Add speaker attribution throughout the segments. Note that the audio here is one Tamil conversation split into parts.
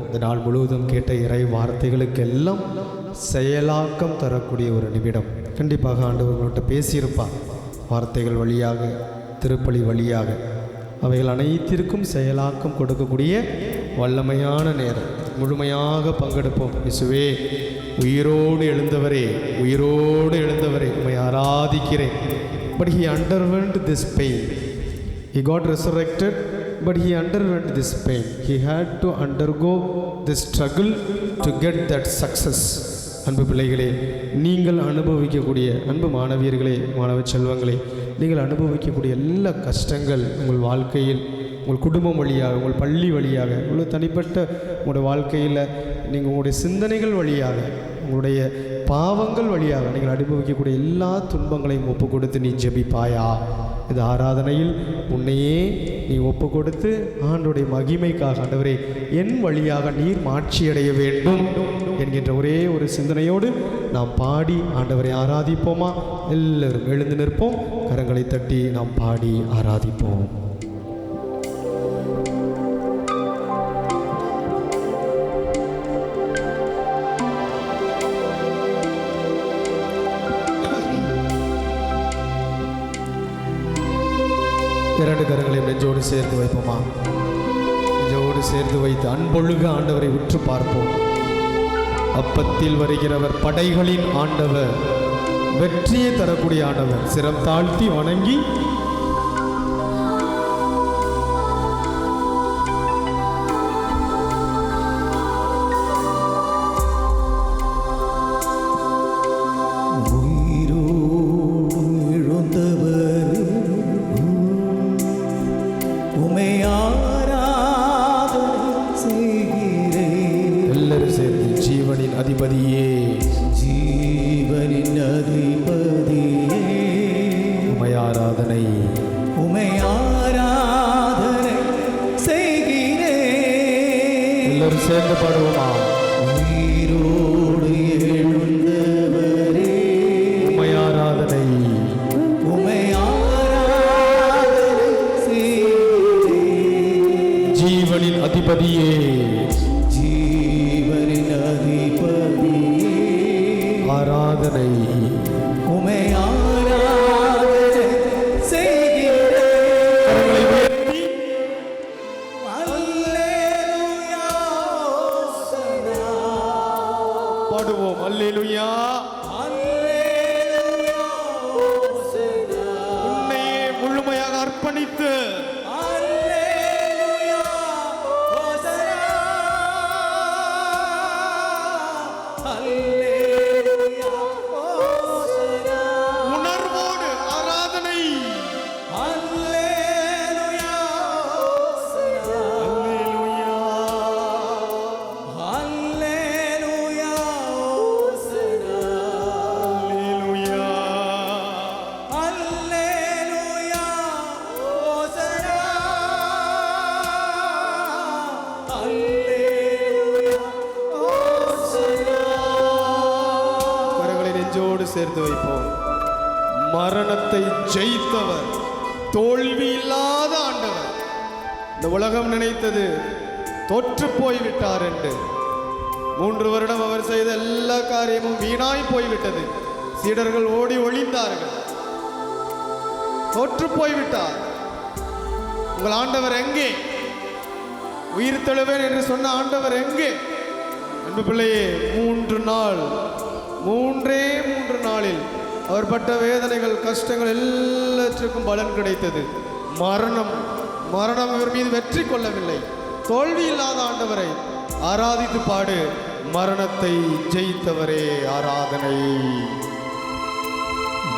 Speaker 1: இந்த நாள் முழுவதும் கேட்ட இறை வார்த்தைகளுக்கெல்லாம் செயலாக்கம் தரக்கூடிய ஒரு நிமிடம். கண்டிப்பாக ஆண்டவர்கள்ட்ட பேசியிருப்பார், வார்த்தைகள் வழியாக, திருப்பலி வழியாக. அவைகள் அனைத்திற்கும் செயலாக்கம் கொடுக்கக்கூடிய வல்லமையான நேரம். முழுமையாக பங்கெடுப்போம். இயேசுவே, உயிரோடு எழுந்தவரே, உயிரோடு எழுந்தவரே, உம்மை ஆராதிக்கிறேன். But he underwent this pain. He got resurrected, but he underwent this pain. He had to undergo this struggle to get that success. அன்பு பிள்ளைகளே, நீங்கள் அனுபவிக்கக்கூடிய, அன்பு மாணவியர்களே, மாணவ செல்வங்களே, நீங்கள் அனுபவிக்கக்கூடிய எல்லா கஷ்டங்கள் உங்கள் வாழ்க்கையில், உங்கள் குடும்பம் வழியாக, உங்கள் பள்ளி வழியாக, உங்கள் தனிப்பட்ட உங்களுடைய வாழ்க்கையில், நீங்கள் உங்களுடைய சிந்தனைகள் வழியாக, உங்களுடைய பாவங்கள் வழியாக நீங்கள் அனுபவிக்கக்கூடிய எல்லா துன்பங்களையும் ஒப்பு கொடுத்து நீ ஜெபிப்பாயா? இந்த ஆராதனையில் உன்னையே நீ ஒப்பு கொடுத்து ஆண்டவருடைய மகிமைக்காக, ஆண்டவரே என் வழியாக நீர் மாட்சியடைய வேண்டும் என்கின்ற ஒரே ஒரு சிந்தனையோடு நாம் பாடி ஆண்டவரை ஆராதிப்போமா? எல்லாரும் எழுந்து நிற்போம், கரங்களை தட்டி நாம் பாடி ஆராதிப்போம். இரண்டு கரங்களையும் நெஞ்சோடு சேர்த்து வைப்போமா? நெஞ்சோடு சேர்த்து வைத்து அன்பொழுக ஆண்டவரை உற்று பார்ப்போம். அப்பத்தில் வருகிறவர், படைகளின் ஆண்டவர், வெற்றியை தரக்கூடிய ஆண்டவர். சிரம் தாழ்த்தி வணங்கி அதிபதியே, ஜீவனின் அதிபதியே, உமை ஆராதனை, உமை ஆராதனை செய்கிறேன். எல்லாரும் சேர்ந்து பாடுவோமா? உயிரோடு எழுந்தவரே, உமை ஆராதனை, உமை ஆராதனை செய்கிறேன். ஜீவனின் அதிபதியே, ஆராதனை, உமை ஆராதனை செய்கிறேன். அல்லேலூயா பாடுவோம். அல்லேலூயா, அல்லேலூயா, உன்னையே முழுமையாக அர்ப்பணித்து சேர்த்து வைப்போம். மரணத்தை ஜெயித்தவர், தோல்வி இல்லாத ஆண்டவர். இந்த உலகம் நினைத்தது தோற்று போய்விட்டார் என்று. 3 வருடம் அவர் செய்த எல்லா காரியமும் வீணாய் போய்விட்டது. சீடர்கள் ஓடி ஒளிந்தார்கள். தோற்று போய்விட்டார். உங்கள் ஆண்டவர் எங்கே? உயிர் தெழுவேன் என்று சொன்ன ஆண்டவர் எங்கே? அன்பு பிள்ளையே, 3 நாளில் அவர் பட்ட வேதனைகள், கஷ்டங்கள் எல்லாற்றுக்கும் பலன் கிடைத்தது. மரணம் இவர் மீது வெற்றி கொள்ளவில்லை. தோல்வி இல்லாத ஆண்டவரை ஆராதித்து பாடு. மரணத்தை ஜெயித்தவரே ஆராதனை,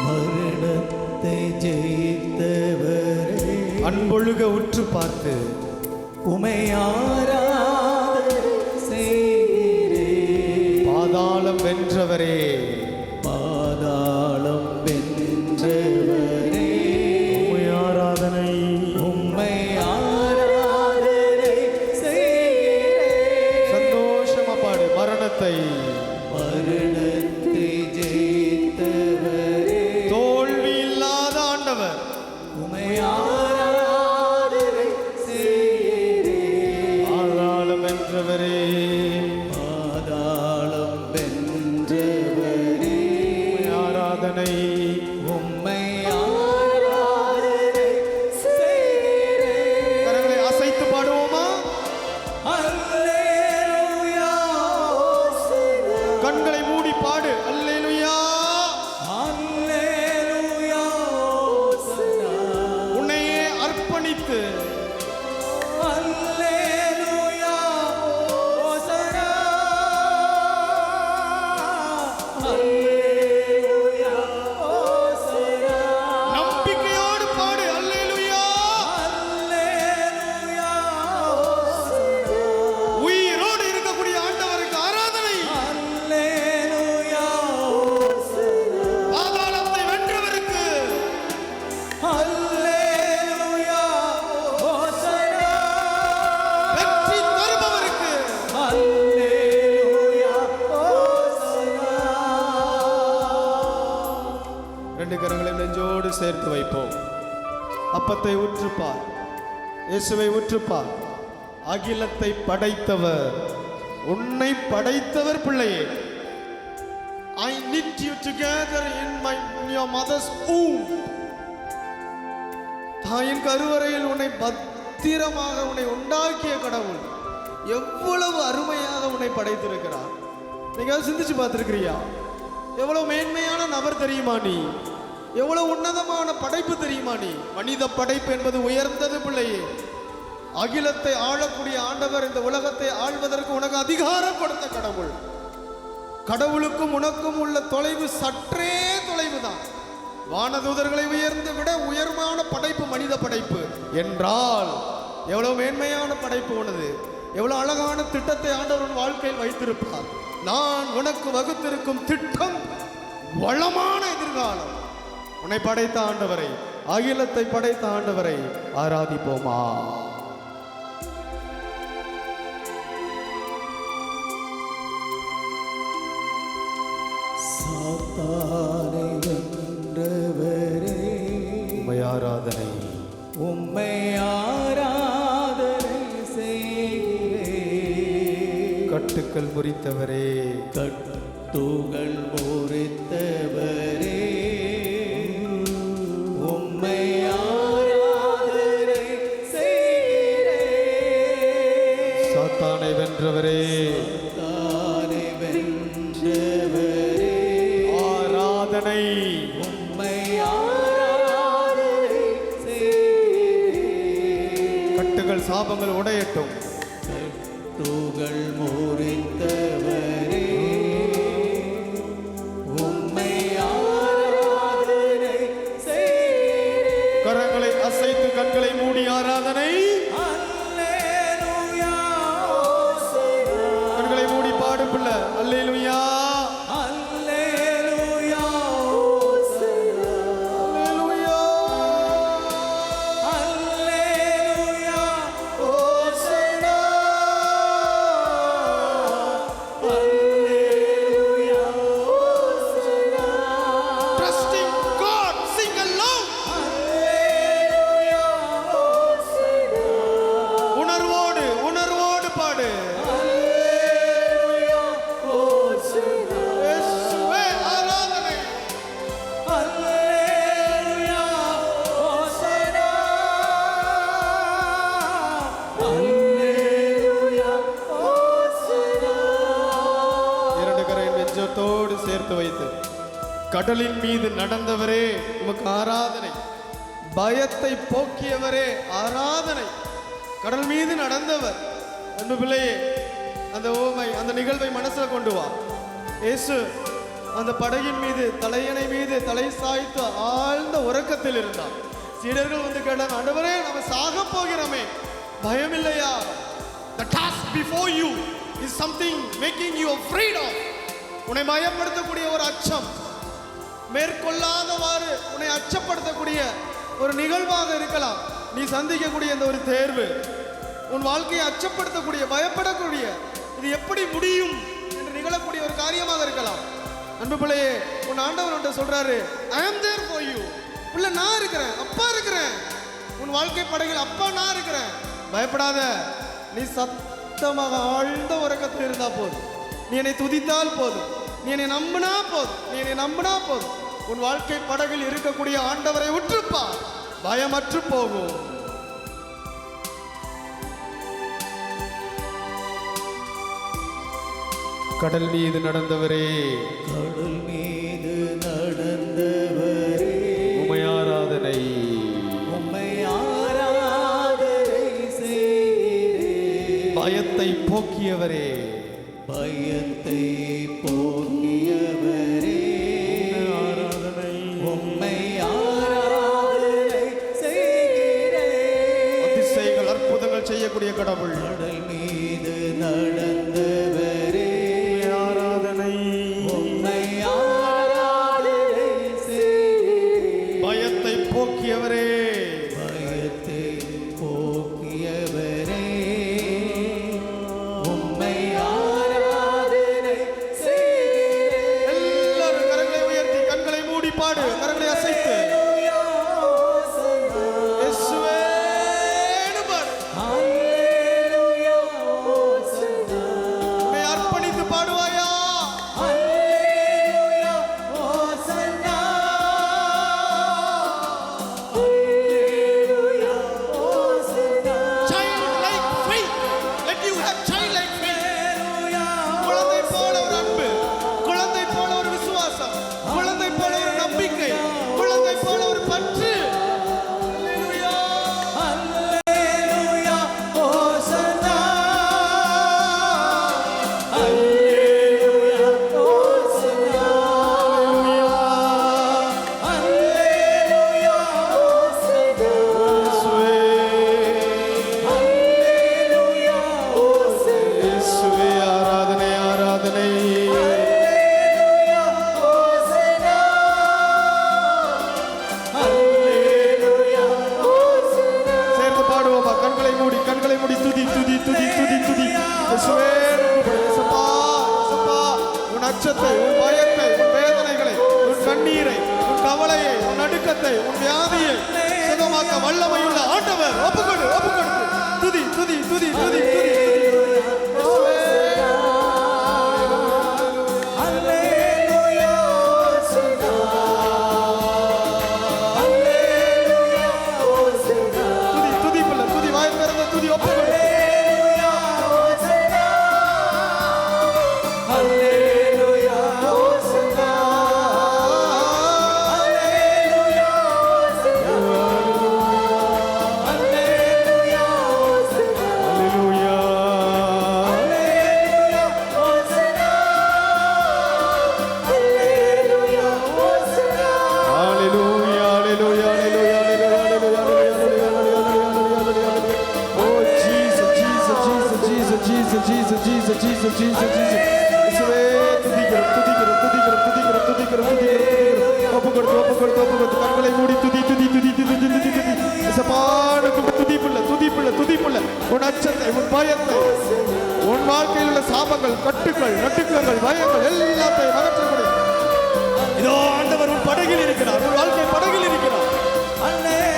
Speaker 1: மரணத்தை ஜெயித்தவரே, அன்பொழுக உற்று பார்த்து உமை ஆராதனை செய்கிறேன். பாதாளம் வென்றவரே, பாதாளம் வென்றவரே, உம்மை ஆராதனை, உம்மை ஆராதனை செய்கிறேன். சந்தோஷமா பாடு. மரணத்தை ஜெயித்தவரே, தோல்வி இல்லாத ஆண்டவர், உம்மை ஆராதனை செய்கிறேன். பாதாளம் வென்றவரே, சேர்த்து வைப்போம். அப்பத்தை உற்றுப்பார், இயேசுவை உற்றுப்பார். அகிலத்தை படைத்தவர், உன்னை படைத்தவர் பிள்ளையே. I knit you together in your mother's womb. தாயின் கருவறையில் உன்னை பத்திரமாக உன்னை உண்டாக்கிய கடவுள் எவ்வளவு அருமையாக உன்னை படைத்திருக்கிறார். நீங்க சிந்திச்சு பார்த்திருக்கிறியா? எவ்வளவு மேன்மையான நபர் தெரியுமா நீ? எவ்வளவு உன்னதமான படைப்பு தெரியுமா நீ? மனித படைப்பு என்பது உயர்ந்தது பிள்ளையே. அகிலத்தை ஆளக்கூடிய ஆண்டவர் இந்த உலகத்தை ஆள்வதற்கு உனக்கு அதிகாரம் கொடுத்த கடவுள். கடவுளுக்கும் உனக்கும் உள்ள தொலைவு சற்றே தொலைவுதான். வானதூதர்களை உயர்ந்து விட உயர்வான படைப்பு மனித படைப்பு என்றால் எவ்வளவு மேன்மையான படைப்பு உனது. எவ்வளவு அழகான திட்டத்தை ஆண்டவர் உன் வாழ்க்கையில் வைத்திருப்பார். நான் உனக்கு வகுத்திருக்கும் திட்டம் வளமான எதிர்காலம். உன்னை படைத்த ஆண்டவரை, அகிலத்தை படைத்த ஆண்டவரை ஆராதிப்போமா?
Speaker 2: சாத்தானை வென்றவரே,
Speaker 1: உம்மை ஆராதனை,
Speaker 2: உம்மை ஆராதனை செய்கிறேன்.
Speaker 1: கட்டுக்கள் முறித்தவரே,
Speaker 2: கட்டுகள் முறித்தவரே, உம்மை ஆராதனை செய்கிறேன்.
Speaker 1: சாத்தானை வென்றவரே,
Speaker 2: சாத்தானை வென்றவரே,
Speaker 1: ஆராதனை,
Speaker 2: உம்மை ஆராதனை செய்கிறேன்.
Speaker 1: கட்டுகள் சாபங்கள் உடையட்டும்.
Speaker 2: கட்டுகள் முறித்தவரே, உம்மை ஆராதனை செய்கிறேன்.
Speaker 1: கரங்களை அசைத்து கண்களை மூடி ஆராதனை.
Speaker 2: அல்லேலூயா ஓசனா.
Speaker 1: கண்களை மூடி பாடு பிள்ளை. அல்லேலூயா,
Speaker 2: அல்லேலூயா ஓசனா.
Speaker 1: அல்லேலூயா,
Speaker 2: அல்லேலூயா ஓசனா. அல்லேலூயா ஓசனா.
Speaker 1: Trusting God, sing along.
Speaker 2: அல்லேலூயா ஓசனா.
Speaker 1: உணர்வோடு உணர்வோடு பாடு.
Speaker 2: அல்லேலூயா ஓசனா.
Speaker 1: இயேசுவே ஆராதனை.
Speaker 2: அல்லேலூயா ஓசனா. அல்லேலூயா ஓசனா.
Speaker 1: இரண்டு கரை நெஞ்சத்தோடு சேர்த்து வைத்து கடலின் மீது நடந்தவரே உமக்கு ஆராதனை. பயத்தை போக்கியவரே ஆராதனை. கடல் மீது நடந்தவர். அன்பு பிள்ளையே, அந்த ஓமை, அந்த நிகழ்வை மனசுல கொண்டு வா. இயேசு அந்த படகின் மீது, தலையணை மீது தலை சாய்த்து ஆழ்ந்த உறக்கத்தில் இருந்தார். சீடர்கள் வந்து கேட்டாங்க, ஆண்டவரே நம்ம சாக போகிறோமே, பயம் இல்லையா? The task before you is something making you afraid of. உன்னை பயப்படுத்தக்கூடிய ஒரு அச்சம், மேற்கொள்ளாதவாறு உன்னை அச்சப்படுத்தக்கூடிய ஒரு நிகழ்வாக இருக்கலாம். நீ சந்திக்கக்கூடிய இந்த ஒரு தேர்வு உன் வாழ்க்கையை அச்சப்படுத்தக்கூடிய, பயப்படக்கூடிய, இது எப்படி முடியும் என்று நிகழக்கூடிய ஒரு காரியமாக இருக்கலாம். அன்பு பிள்ளையே, உன் ஆண்டவர் உன்கிட்ட சொல்றாரு, I am there for you. பிள்ளை, நான் இருக்கிறேன், அப்பா இருக்கிறேன். உன் வாழ்க்கை படகில் அப்பா நான் இருக்கிறேன். பயப்படாத. நீ சத்தமாக ஆழ்ந்த உறக்கத்தில் இருந்தா போதும். நீ என்னை துதித்தால் போதும். நீ என்னை நம்பினா போதும். நீ என்னை நம்பினா போதும். உன் வாழ்க்கை படகில் இருக்கக்கூடிய ஆண்டவரை உற்றுப்பா, பயமற்று போகும். கடல் மீது நடந்தவரே,
Speaker 2: கடல் மீது நடந்தவரே,
Speaker 1: உம்மை ஆராதனை.
Speaker 2: உம்மை ஆராதனை செய்கிறேன்.
Speaker 1: பயத்தை போக்கியவரே,
Speaker 2: பயத்தை போக்கியவரே,
Speaker 1: ஆராதனை.
Speaker 2: உம்மை ஆராதனை செய்கிறேன்.
Speaker 1: அதிசயங்கள் அற்புதங்கள் செய்யக்கூடிய கடவுள்.
Speaker 2: கடல் மீது நடந்தவரே,
Speaker 1: ஆராதனை.
Speaker 2: உம்மை ஆராதனை செய்கிறேன்.
Speaker 1: பயத்தை போக்கியவரே,
Speaker 2: பயத்தை போக்கியவரே, உம்மை ஆராதனை செய்கிறேன்.
Speaker 1: எல்லாரும் கரங்களை உயர்த்தி கண்களை மூடி பாடு. கரங்களை அசைத்து
Speaker 2: அல்லேலூயா
Speaker 1: அச்சத்தை, உன் பயத்தை, உன் வேதனைகளை, உன் கண்ணீரை, உன் கவலையை, உன் நடுக்கத்தை, உன் வியாதியை சுகமாக்க வல்லமையுள்ள ஆண்டவர். ஒப்புக்கொடு, ஒப்புக்கொடு. துதி துதி துதி துதி துதி. கண்களை மூடி துதி துதி துதி துதி துதி துதி. துதிப்புள்ள உன் அச்சத்தை, உன் பயத்தை, உன் வாழ்க்கையில் உள்ள சாபங்கள், கட்டுக்கள், நட்டுக்கள், பயங்கள் எல்லாத்தையும் அகற்றக்கூடிய இதோ ஆண்டவர் உன் படகில் இருக்கிறார். உன் வாழ்க்கை படகில் இருக்கிறார்.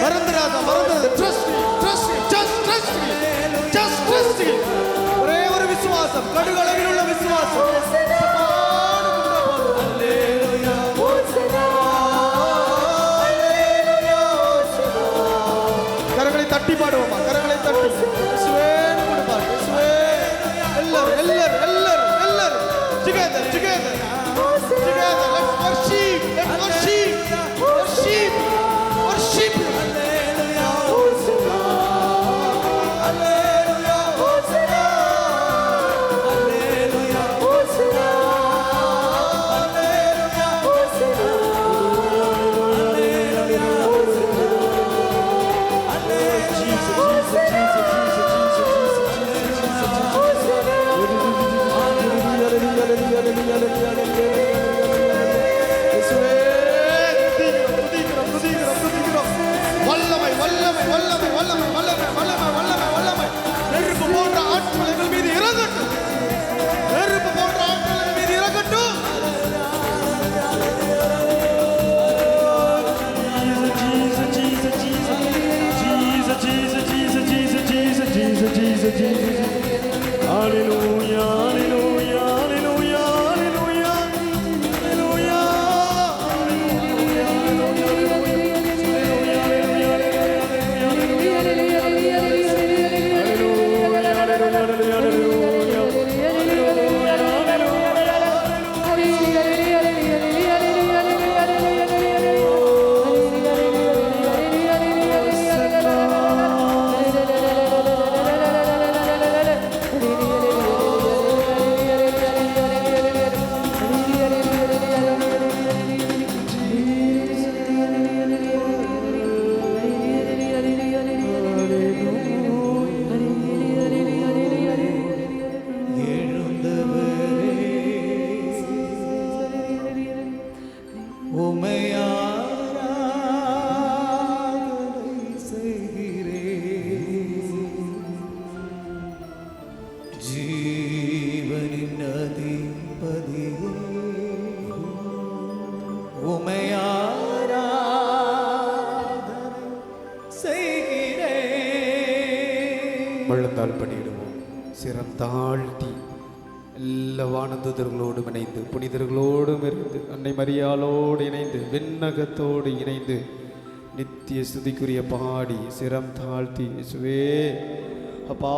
Speaker 1: மறந்துடாத, மறந்துடாத. Trust me, trust me, just trust me, just trust me. ஒரே ஒரு விசுவாசம், கடுகளவில் உள்ள விசுவாசம். கரங்களை தட்டி பாடுவோமா? கரங்களை தட்டி இயேசுவேன்னு கொடுப்பார். இயேசுவே. எல்லாரும் எல்லாரும் எல்லாரும் எல்லாரும் together together together. Let's worship, let's worship, worship, worship. Hallelujah, Hosanna, Hallelujah, Hosanna, Hallelujah, Hosanna, Hallelujah, Hosanna, Hallelujah, Hosanna. வல்லமை வல்லமை வல்லமை வல்லமை வல்லமை வல்லமை வல்லமை வல்லமை. நெருப்பு போன்ற ஆட்கள் எங்கள் மீது இறங்கட்டும். நெருப்பு போன்ற ஆட்கள் எங்கள் மீது இறங்கட்டும். Hallelujah, hallelujah, hallelujah, hallelujah, hallelujah, முழந்தாள் படியிடுவோம். சிரம் தாழ்த்தி எல்லா வானதூதர்களோடும் இணைந்து, புனிதர்களோடும் இருந்து, அன்னை மரியாளோடு இணைந்து, விண்ணகத்தோடு இணைந்து நித்திய ஸ்துதிக்குரிய பாடி சிரம் தாழ்த்தி, இயேசுவே அப்பா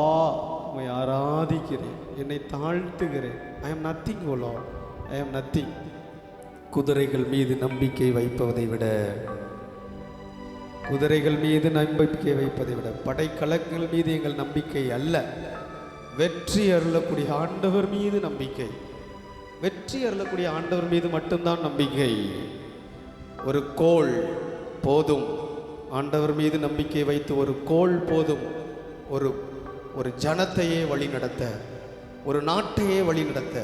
Speaker 1: உம்மை ஆராதிக்கிறேன், என்னை தாழ்த்துகிறேன். I am nothing O Lord, I am nothing. குதிரைகள் மீது நம்பிக்கை வைப்பதை விட, குதிரைகள் மீது நம்பிக்கை வைப்பதை விட, படைக்கலங்கள் மீது எங்கள் நம்பிக்கை அல்ல, வெற்றி அருளக்கூடிய ஆண்டவர் மீது நம்பிக்கை. வெற்றி அருளக்கூடிய ஆண்டவர் மீது மட்டும்தான் நம்பிக்கை. ஒரு கோல் போதும், ஆண்டவர் மீது நம்பிக்கை வைத்து ஒரு கோல் போதும். ஒரு ஜனத்தையே வழி நடத்த, ஒரு நாட்டையே வழி நடத்த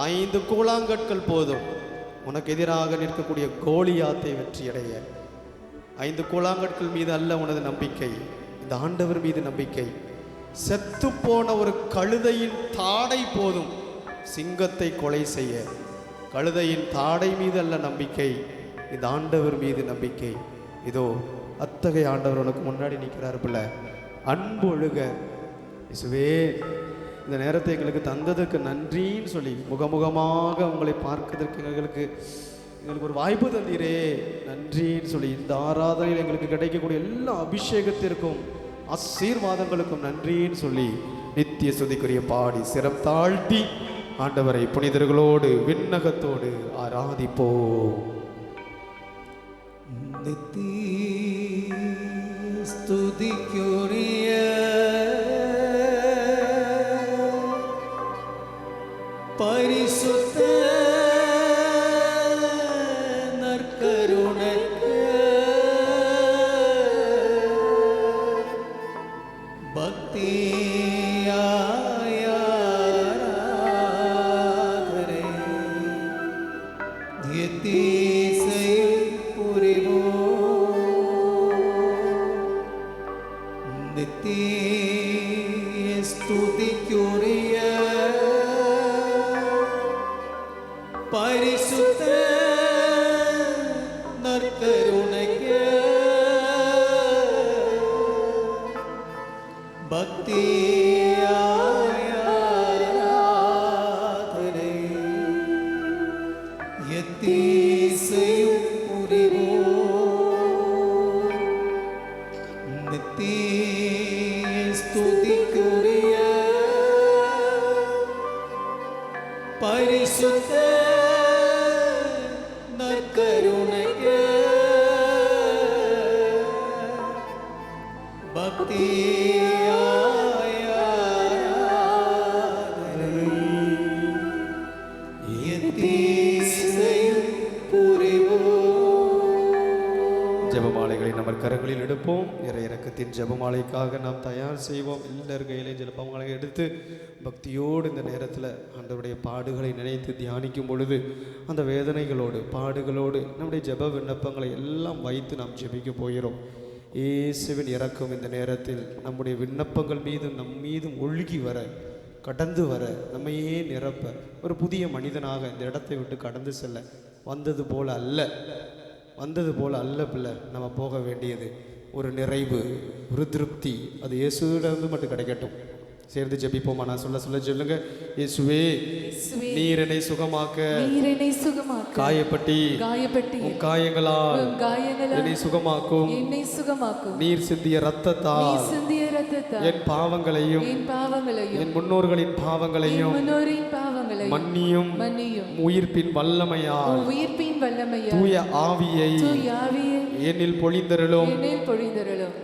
Speaker 1: 5 கூழாங்கற்கள் போதும். உனக்கு எதிராக நிற்கக்கூடிய கோலியாத்தை வெற்றியடைய 5 கூழாங்கற்கள் மீது அல்ல உனது நம்பிக்கை, இந்த ஆண்டவர் மீது நம்பிக்கை. செத்து போன ஒரு கழுதையின் தாடை போதும் சிங்கத்தை கொலை செய்ய. கழுதையின் தாடை மீது அல்ல நம்பிக்கை, இந்த ஆண்டவர் மீது நம்பிக்கை. இதோ அத்தகைய ஆண்டவர் உனக்கு முன்னாடி நிற்கிறார் பிள்ளை. அன்பு ஒழுக இயேசுவே இந்த நேரத்தை எங்களுக்கு தந்ததற்கு நன்றின்னு சொல்லி முகமுகமாக உங்களை பார்க்கிறதுக்கு எங்களுக்கு ஒரு வாய்ப்பு தந்தீரே, நன்றின்னு சொல்லி இந்த ஆராதனையில் எங்களுக்கு கிடைக்கக்கூடிய எல்லா அபிஷேகத்திற்கும் ஆசீர்வாதங்களுக்கும் நன்றின்னு சொல்லி நித்திய ஸ்துதிக்குரிய பாடி சிரம் தாழ்த்தி ஆண்டவரை புனிதர்களோடு விண்ணகத்தோடு ஆராதிப்போம்.
Speaker 2: நித்திய ஸ்துதிக்குரிய பரிசுத்த நற்கருணைக்கு பக்தியாய் ஆராதனை எத்தீசையும் புரிவோம். நித்திய ஸ்துதிக்குரிய பரிசுத்த நற்கருணைக்கு பக்தியாய் ஆராதனை எத்தீசையும் புரிவோம். நித்திய ஸ்துதிக்குரிய பரிசுத்த நற்கருணைக்கு பக்தியாய் ஆராதனை எத்தீசையும் புரிவோம்.
Speaker 1: ஜெபமாலைகளை நம்ம கரங்களில் எடுப்போம். இறை இறக்கத்தின் ஜெபமாலைக்காக நாம் தயார் செய்வோம். எல்லார் கையிலையும் ஜெபமாலை எடுத்து பக்தியோடு இந்த நேரத்தில் ஆண்டவருடைய பாடுகளை நினைத்து தியானிக்கும் பொழுது அந்த வேதனைகளோடு பாடுகளோடு நம்முடைய ஜெப விண்ணப்பங்களை எல்லாம் வைத்து நாம் ஜெபிக்க போகிறோம். இயேசுவின் இறக்கம் இந்த நேரத்தில் நம்முடைய விண்ணப்பங்கள் மீது நம் மீதும் ஒழுகி வர, கடந்து வர, நம்மையே நிரப்ப, ஒரு புதிய மனிதனாக இந்த இடத்தை விட்டு கடந்து செல்ல வந்தது போல அல்ல பிள்ளை. நம்ம போக வேண்டியது ஒரு நிறைவு, ஒரு திருப்தி. அது இயேசுவிடமிருந்து மட்டும் கிடைக்கட்டும். சேர்ந்து ஜெபிப்போமா? நான் சொல்ல சொல்லுங்க. இயேசுவே நீர் என்னை சுகமாக்க, காயப்பட்டி உம் காயங்களால் என்னை சுகமாக்கும். நீர் சிந்திய இரத்தத்தால் என் பாவங்களையும் என் முன்னோர்களின் பாவங்களையும் மன்னியும். உயிர்ப்பின் வல்லமையால் தூய ஆவியை என்னில் பொழிந்தருளும்.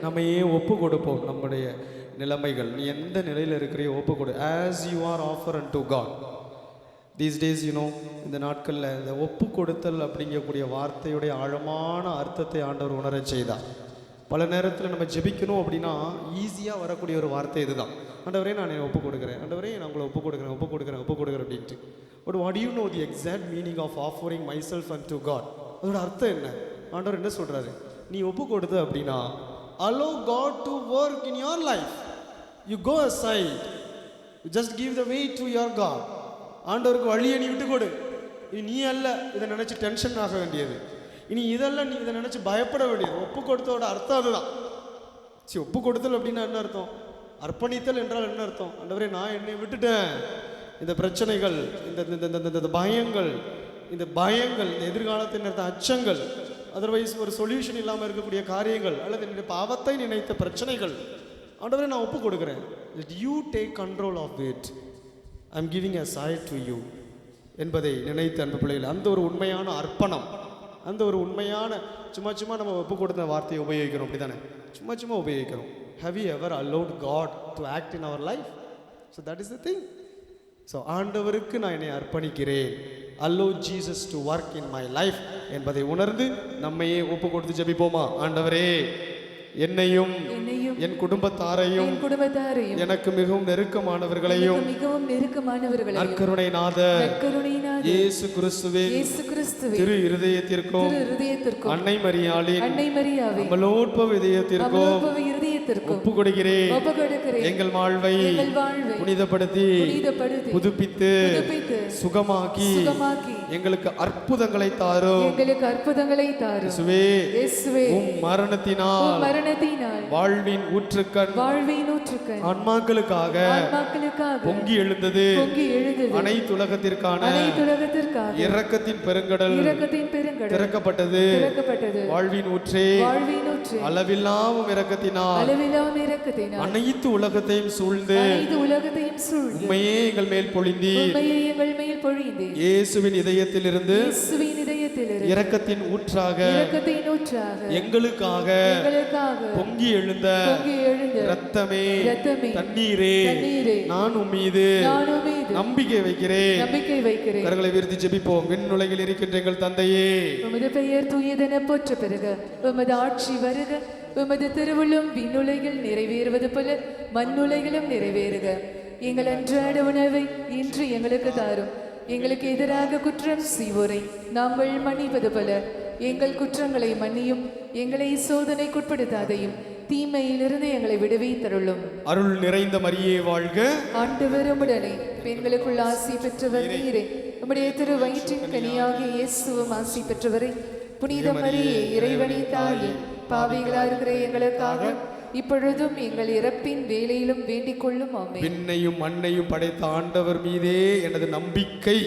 Speaker 1: நம்மையே ஒப்பு கொடுப்போம். நம்முடைய நிலைமைகள், நீ எந்த நிலையில் இருக்கிறையோ ஒப்பு கொடு. as you are offer unto God. these days இந்த நாட்களில் இந்த ஒப்பு கொடுத்தல் அப்படிங்கக்கூடிய வார்த்தையுடைய ஆழமான அர்த்தத்தை ஆண்டவர் உணரச் செய்தார். பல நேரத்தில் நம்ம ஜெபிக்கணும் அப்படின்னா ஈஸியாக வரக்கூடிய ஒரு வார்த்தை இதுதான். ஆண்டவரே நான் என்னை ஒப்பு கொடுக்குறேன், ஆண்டவரே நான் உங்களை ஒப்பு கொடுக்குறேன் அப்படின்ட்டு. But what do you know the exact meaning of offering myself unto God? அதோட அர்த்தம் என்ன? ஆண்டவர் என்ன சொல்கிறாரு? நீ ஒப்பு கொடுத்த அப்படின்னா allow God to work in your life. You go aside, you just give the way to your God. ஆண்டவருக்கு வழியை நீ விட்டு கொடு. நீ அல்ல இதை நினச்சி டென்ஷன் ஆக வேண்டியது, இனி இதெல்லாம் நீ இதை நினச்சி பயப்பட வேண்டியது. ஒப்பு கொடுத்தோட அர்த்தம் அதுதான். சரி, ஒப்பு கொடுத்தல் அப்படின்னா என்ன அர்த்தம்? அர்ப்பணித்தல் என்றால் என்ன அர்த்தம்? ஆண்டவரே நான் என்னை விட்டுட்டேன். இந்த பிரச்சனைகள், இந்த பயங்கள், இந்த எதிர்காலத்தில் நடந்த அச்சங்கள், அதர்வைஸ் ஒரு சொல்யூஷன் இல்லாமல் இருக்கக்கூடிய காரியங்கள், அல்லது என்னுடைய பாவத்தை நினைத்த பிரச்சனைகள், ஆண்டவரே நான் ஒப்பு கொடுக்குறேன். let you take control of it. I am giving a side to you என்பதை நினைத்து அன்பு பிள்ளைகள், அந்த ஒரு உண்மையான அர்ப்பணம், அந்த ஒரு உண்மையான சும்மா நம்ம ஒப்பு கொடுத்த வார்த்தையை உபயோகிக்கிறோம். அப்படி தானே? சும்மா உபயோகிக்கிறோம். have you ever allowed God to act in our life? so that is the thing. so ஆண்டவருக்கு நான் என்னை அர்ப்பணிக்கிறேன். allow Jesus to work in my life என்பதை உணர்ந்து நம்மையே ஒப்பு கொடுத்து ஜெபிப்போமா? ஆண்டவரே என்னையும் என் குடும்பத்தாரையும் எனக்கு மிகவும் நெருக்கமானவர்களையும் நற்கருணை நாதர் இயேசு கிறிஸ்துவே திரு இருதயத்திற்கும் அன்னை மரியாளின் அமலோற்ப இதயத்திற்கும் ஒப்பு கொடுக்கிறேன். எங்கள் வாழ்வை புனிதப்படுத்தி புதுப்பித்து சுகமாக்கி எங்களுக்கு அற்புதங்களை தாரும். இயேசுவே உம் மரணத்தினால் வாழ்வின் ஊற்றுக்கண் ஆன்மாக்களுக்காக பொங்கி எழுந்தது. அனைத்து உலகத்திற்கான இரக்கத்தின் பெருங்கடல் திறக்கப்பட்டது. வாழ்வின் ஊற்றே அளவில்லாம இரக்கத்தினால் அனைத்து உலகத்தையும் சூழ்ந்து உண்மையே எங்கள் மேல் பொழிந்தி இயேசுவின் இதயத்திலிருந்து இரக்கத்தின் ஊற்றாக எங்களுக்காக பொங்கி எழுந்த இரத்தமே தண்ணீரே நான் உம்மீது நம்பிக்கை வைக்கிறேன். கரங்களை விருத்தி ஜெபிப்போம். விண்ணுலகில் இருக்கின்ற எங்கள் தந்தையே,
Speaker 3: உமது பெயர் தூயதென போற்ற பெறுக. உமது ஆட்சி வருக. உமது திருவுள்ளம் விண்ணுலகில் நிறைவேறுவது போல மண்ணுலகிலும் நிறைவேறுக. எங்கள் அன்றாட உணவை இன்று எங்களுக்கு தாரும். எங்களுக்கு எதிராக குற்றம் செய்வோரை நாங்கள் மன்னிப்பது போல எங்கள் குற்றங்களை மன்னியும். எங்களை சோதனைக்குட்படுத்தாதையும் தீமையிலிருந்து எங்களை விடுவித்தருளும்.
Speaker 1: அருள் நிறைந்த மரியே வாழ்க.
Speaker 3: ஆண்டவர் உம்முடனே பெண்களுக்குள் ஆசி பெற்றவர் நீரே. உம்முடைய திரு வயிற்றின் கனியாகிய இயேசுவும் ஆசி பெற்றவரே. புனித மரியே இறைவனின் தாயே, பாவிகளாக இருக்கிற எங்களுக்காக இப்பொழுதும் எங்கள் இறப்பின் வேலையிலும் வேண்டிக் கொள்ளும். ஆமென்.
Speaker 1: விண்ணையும் மண்ணையும் படைத்த ஆண்டவர் மீதே எனது நம்பிக்கை.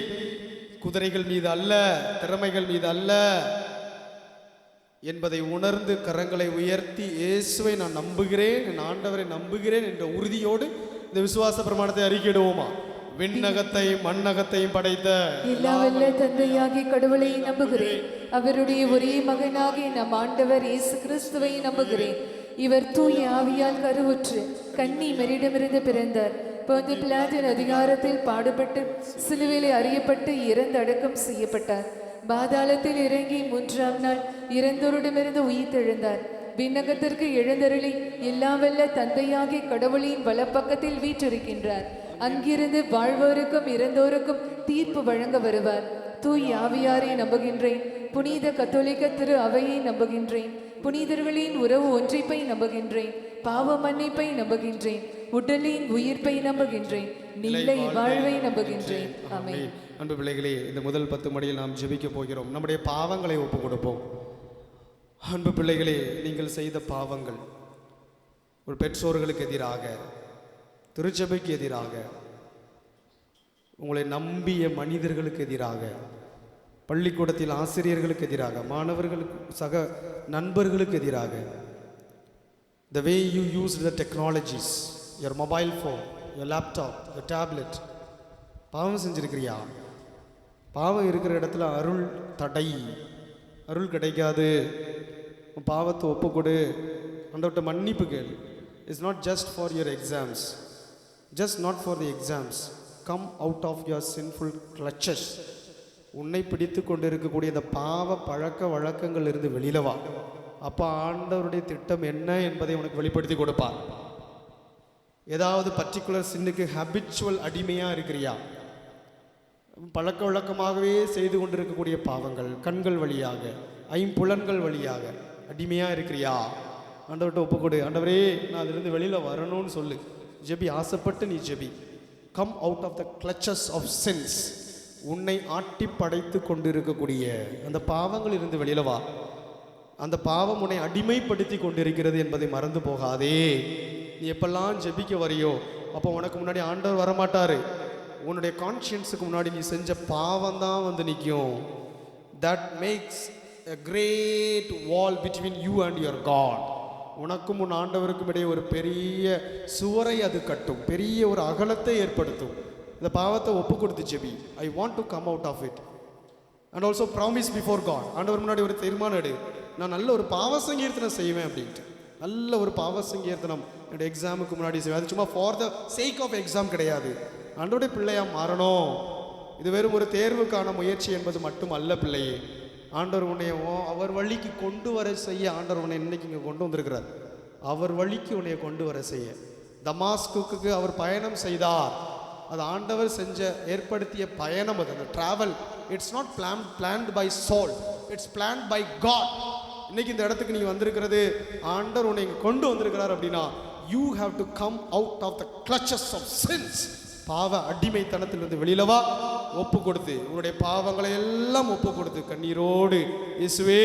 Speaker 1: குதிரைகள் மீது அல்ல, திறமைகள் மீது அல்ல என்பதை உணர்ந்து கரங்களை உயர்த்தி இயேசுவை நான் நம்புகிறேன், என் ஆண்டவரை நம்புகிறேன் என்ற உறுதியோடு இந்த விசுவாச பிரமாணத்தை அறிக்கையிடுவோமா? விண்ணகத்தை மண்ணகத்தையும் படைத்த
Speaker 3: எல்லாவல்ல தந்தையாகிய கடவுளை நம்புகிறேன். அவருடைய ஒரே மகனாகிய நம் ஆண்டவர் இயேசு கிறிஸ்துவை நம்புகிறேன். இவர் தூய ஆவியால் கருவுற்று கன்னி மரியிடமிருந்து பிறந்தார். பொந்து பிலாத்தின் அதிகாரத்தில் பாடுபட்டு சிலுவையிலே அறியப்பட்டு இறந்து அடக்கம் செய்யப்பட்டார். பாதாளத்தில் இறங்கி 3ஆம் நாள் இறந்தோரிடமிருந்து உயிர்த்தெழுந்தார். விண்ணகத்திற்கு எழுந்தருளி எல்லாவல்ல தந்தையாகிய கடவுளின் வலப்பக்கத்தில் வீற்றிருக்கின்றார். அங்கிருந்து வாழ்வோருக்கும் இறந்தோருக்கும் தீர்ப்பு வழங்க வருவார். தூய் ஆவியாரை நம்புகின்றேன். புனித கத்தோலிக்க திரு அவையை நம்புகின்றேன். புனிதர்களின் உறவு ஒன்றிப்பை நம்புகின்றேன். பாவ மன்னிப்பை நம்புகின்றேன். உடலின் உயிர்ப்பை நம்புகின்றேன். நிலை வாழ்வை நம்புகின்றேன். ஆமென்.
Speaker 1: அன்பு பிள்ளைகளே, இந்த முதல் 10 மணியில் நாம் ஜெபிக்க போகிறோம். நம்முடைய பாவங்களை ஒப்பு கொடுப்போம். அன்பு பிள்ளைகளே, நீங்கள் செய்த பாவங்கள் ஒரு பெற்றோர்களுக்கு எதிராக, திருச்சபைக்கு எதிராக, உங்களை நம்பிய மனிதர்களுக்கு எதிராக, பள்ளிக்கூடத்தில் ஆசிரியர்களுக்கு எதிராக, மாணவர்களுக்கு, சக நண்பர்களுக்கு எதிராக, the way you used the technologies, your mobile phone, your laptop, your tablet, பாவம் செஞ்சிருக்கிறியா? பாவம் இருக்கிற இடத்துல அருள் தடை, அருள் கிடைக்காது. பாவத்தை ஒப்புக்கொடு, ஆண்டவர்கிட்ட மன்னிப்பு கேள். It's not just for your exams, just not for the exams. Come out of your sinful clutches. உன்னை பிடித்து கொண்டு இருக்கக்கூடிய இந்த பாவ பழக்க வழக்கங்கள் இருந்து வெளியில வா. அப்போ ஆண்டவருடைய திட்டம் என்ன என்பதை உனக்கு வெளிப்படுத்தி கொடுப்பார். ஏதாவது பர்டிகுலர் சின்னுக்கு ஹேபிச்சுவல் அடிமையாக இருக்கிறியா? பழக்க வழக்கமாகவே செய்து கொண்டிருக்கக்கூடிய பாவங்கள், கண்கள் வழியாக, ஐம்புலன்கள் வழியாக அடிமையாக இருக்கிறியா? ஆண்டவர்கிட்ட ஒப்புக்கொடு. ஆண்டவரே, நான் அதிலிருந்து வெளியில் வரணும்னு சொல்லு. ஜெபி, ஆசைப்பட்டு நீ ஜெபி. Come out of the clutches of sins. உன்னை ஆட்டி படைத்து கொண்டு இருக்கக்கூடிய அந்த பாவங்கள் இருந்து வெளியில் வா. அந்த பாவம் உன்னை அடிமைப்படுத்தி கொண்டிருக்கிறது என்பதை மறந்து போகாதே. நீ எப்பெல்லாம் ஜெபிக்க வரையோ அப்போ உனக்கு முன்னாடி ஆண்டவர் வரமாட்டார். உன்னுடைய கான்ஷியன்ஸுக்கு முன்னாடி நீ செஞ்ச பாவம் தான் வந்து நிற்கும். That makes a great wall between you and your God. உனக்கும் உன் ஆண்டவருக்கும் இடையே ஒரு பெரிய சுவரை அது கட்டும், பெரிய ஒரு அகலத்தை ஏற்படுத்தும். இந்த பாவத்தை ஒப்பு கொடுத்து ஜெபி. I want to come out of it and also promise before God. ஆண்டவர் முன்னாடி ஒரு தீர்மானம் எடு, நான் நல்ல ஒரு பாவ சங்கீர்த்தனம் செய்வேன் அப்படின்ட்டு. நல்ல ஒரு பாவ சங்கீர்த்தனம் என்னுடைய எக்ஸாமுக்கு முன்னாடி செய்வேன். அது சும்மா for the sake of exam கிடையாது. ஆண்டவருடைய பிள்ளையாக மாறணும். இது வெறும் ஒரு தேர்வுக்கான முயற்சி என்பது மட்டும் அல்ல பிள்ளையே. ஆண்டவர் உன்னைய அவர் வழிக்கு கொண்டு வர செய்ய ஆண்டவர் உன்னை இன்னைக்கு இங்கே கொண்டு வந்திருக்கிறார். அவர் வழிக்கு உன்னைய கொண்டு வர செய்ய தமாஸ்குக்கு அவர் பயணம் செய்தார். அது ஆண்டவர் செஞ்ச ஏற்படுத்திய பயணம். அது அந்த travel it's not planned by soul, it's planned by God. இன்னைக்கு இந்த இடத்துக்கு நீ வந்திருக்கிறது ஆண்டவர் உன்னை இங்கே கொண்டு வந்திருக்கிறார் அப்படின்னா you have to come out of the clutches of sins. பாவ அடிமைத்தனத்திலிருந்து வெளியில வா. ஒப்பு கொடுத்து உன்னுடைய பாவங்களை எல்லாம் ஒப்பு கொடுத்து கண்ணீரோடு, இயேசுவே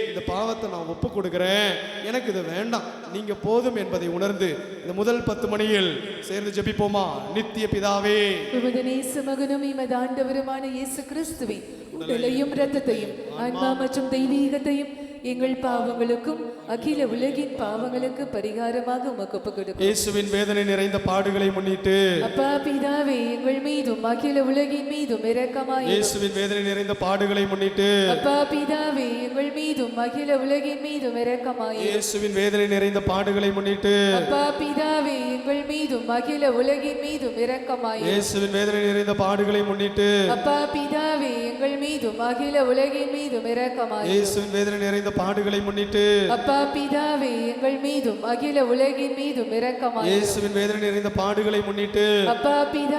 Speaker 1: இந்த பாவத்தை நான் ஒப்பு கொடுக்கிறேன், எனக்கு இது வேண்டாம், நீங்க போதும் என்பதை உணர்ந்து இந்த முதல் 10 மணியில் சேர்ந்து ஜெபிப்போமா? நித்திய பிதாவே,
Speaker 3: உமது நேச மகனும் எமது ஆண்டவருமான இயேசு கிறிஸ்துவின் உடலையும் இரத்தத்தையும் ஆன்மா மற்றும் தெய்வீகத்தையும் எங்கள் பாவங்களுக்கும் அகில உலகின் பாவங்களுக்கு பரிகாரமாக உமக்கு ஒப்புக் கொடுக்கிறோம்.
Speaker 1: இயேசுவின் வேதனை நிறைந்த பாடுகளை முன்னிட்டு
Speaker 3: அப்பா பிதாவே, எங்கள் மீதும் அகில உலகின் மீதும் இரக்கமாயிரும்.
Speaker 1: இயேசுவின் வேதனை நிறைந்த பாடுகளை முன்னிட்டு
Speaker 3: அப்பா பிதாவே, எங்கள் மீதும் அகில உலகின் மீதும் இரக்கமாயிரும்.
Speaker 1: இயேசுவின் வேதனை நிறைந்த பாடுகளை முன்னிட்டு
Speaker 3: அப்பா பிதாவே, எங்கள் மீதும் அகில உலகின் மீதும் இரக்கமாயிரும்.
Speaker 1: இயேசுவின் வேதனை நிறைந்த பாடுகளை முன்னிட்டு
Speaker 3: அப்பா பிதாவே, எங்கள் மீதும் அகில உலகின் மீதும் இரக்கமாயிரும்.
Speaker 1: இயேசுவின் வேதனை நிறைந்த பாடுகளை முன்னிட்டு
Speaker 3: அப்பா பிதாவே, எங்கள் மீதும் அகில உலகின் மீதும் இரக்கமாயிரும்.
Speaker 1: இயேசுவின் வேதனை நிறைந்த பாடுகளை முன்னிட்டு
Speaker 3: அப்பா பிதாவே,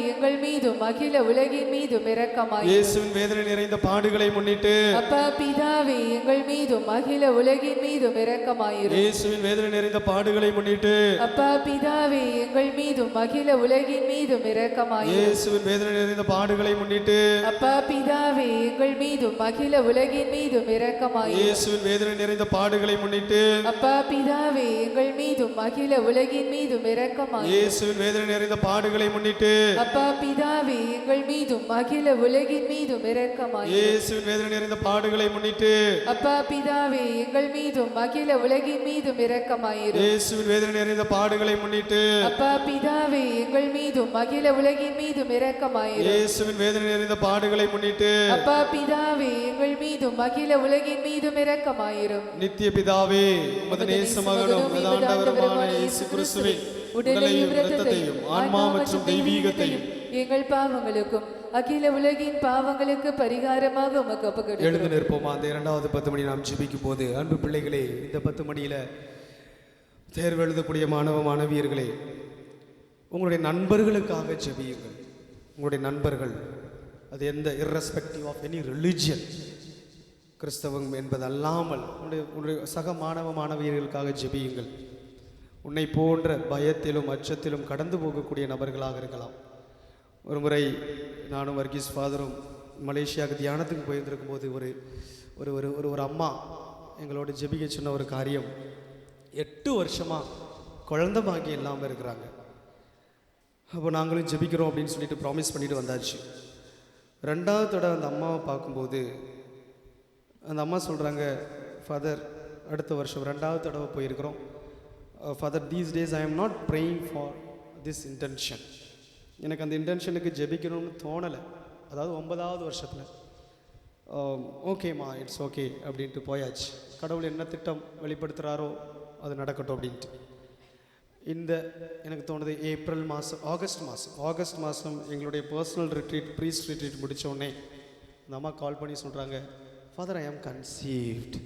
Speaker 3: எங்கள் மீதும் அகில உலகின் மீதும் இரக்கமாயிரும்.
Speaker 1: இயேசுவின் வேதனை நிறைந்த பாடுகளை முன்னிட்டு
Speaker 3: அப்பா பிதாவே, எங்கள் மீதும் அகில உலகின் மீதும் இரக்கமாயிரும்.
Speaker 1: இயேசுவின் வேதனை நிறைந்த பாடுகளை முன்னிட்டு
Speaker 3: அப்பா பிதாவே, எங்கள் மீதும் அகில உலகின் மீதும் இரக்கமாயிரும்.
Speaker 1: இயேசுவின் வேதனை நிறைந்த பாடுகளை முன்னிட்டு
Speaker 3: அப்பா பிதாவே, எங்கள் மீதும் அகில உலகின் மீதும் இரக்கமாயிரும்.
Speaker 1: இயேசுவின் வேதனை நிறைந்த பாடுகளை முன்னிட்டு
Speaker 3: அப்பா பிதாவே, எங்கள் மீதும் அகில உலகின் மீதும் இரக்கமாயிரும்.
Speaker 1: இயேசுவின் வேதனை நிறைந்த பாடுகளை முன்னிட்டு
Speaker 3: அப்பா பிதாவே, எங்கள் மீதும் அகில உலகின் மீதும் இரக்கமாயிரும்.
Speaker 1: இயேசுவின் வேதனை நிறைந்த பாடுகளை முன்னிட்டு
Speaker 3: அப்பா பிதாவே, எங்கள் மீதும் அகில உலகின் மீதும் இரக்கமாயிரும்.
Speaker 1: இயேசுவின் வேதனை நிறைந்த பாடுகளை முன்னிட்டு
Speaker 3: அப்பா பிதாவே, எங்கள் மீதும் அகில உலகின் மீதும் இரக்கமாயிரும்.
Speaker 1: இயேசுவின் வேதனை நிறைந்த பாடுகளை முன்னிட்டு
Speaker 3: அப்பா பிதாவே, எங்கள் மீதும் அகில உலகின் மீதும் இரக்கமாயிரும்.
Speaker 1: நித்திய பிதாவே, உமது நேச மகனும் உமது ஆண்டவருமான இயேசு கிறிஸ்துவின் உடலையும் இரத்தத்தையும் ஆன்மா மற்றும் தெய்வீகத்தையும்
Speaker 3: எங்கள் பாவங்களுக்கும் அகில உலகின் பாவங்களுக்கு பரிகாரமாக உமக்கு ஒப்புக் கொடுக்கிறோம்.
Speaker 1: எழுந்து நிற்போமா? அந்த 2வது 10 மணி நாம் ஜெபிக்கும் போது, அன்பு பிள்ளைகளே, இந்த 10 மணியில தேர்வு எழுதக்கூடிய மாணவ மாணவியர்களே, உங்களுடைய நண்பர்களுக்காக ஜெபியுங்கள். உங்களுடைய நண்பர்கள், அது எந்த irrespective ஆஃப் எனி ரிலிஜியன், கிறிஸ்தவம் என்பதல்லாமல் உன்னுடைய சக மாணவ மாணவியர்களுக்காக ஜெபியுங்கள். உன்னை போன்ற பயத்திலும் அச்சத்திலும் கடந்து போகக்கூடிய நபர்களாக இருக்கலாம். ஒரு முறை நானும் வர்கீஸ் ஃபாதரும் மலேசியாவுக்கு தியானத்துக்கு போயிருந்திருக்கும் போது ஒரு ஒரு ஒரு ஒரு அம்மா எங்களோட ஜெபிக்க சொன்ன ஒரு காரியம், 8 வருஷமாக குழந்தை பாக்கியம் இல்லாமல் இருக்கிறாங்க. அப்போ நாங்களும் ஜெபிக்கிறோம் அப்படின்னு சொல்லிட்டு ப்ராமிஸ் பண்ணிட்டு வந்தாச்சு. 2வது தடவை அந்த அம்மாவை பார்க்கும்போது அந்த அம்மா சொல்கிறாங்க, ஃபாதர் அடுத்த வருஷம் 2வது தடவை போயிருக்கிறோம், father these days I am not praying for this intention. எனக்கு அந்த இன்டென்ஷனுக்கு ஜெபிக்கணும்னு தோணலை. அதாவது 9வது வருஷத்தில் ஓகேம்மா இட்ஸ் ஓகே அப்படின்ட்டு போயாச்சு. கடவுள் என்ன திட்டம் வெளிப்படுத்துகிறாரோ அது நடக்கட்டும் அப்படின்ட்டு. எனக்கு தோணுது ஏப்ரல் மாதம் ஆகஸ்ட் மாதம் எங்களுடைய பர்சனல் ரிட்ரீட் ப்ரீஸ்ட் ரிட்ரீட் முடித்த உடனே அந்த அம்மா கால் பண்ணி சொல்கிறாங்க, ஃபாதர் ஐ ஆம் கன்சீவ்ட்.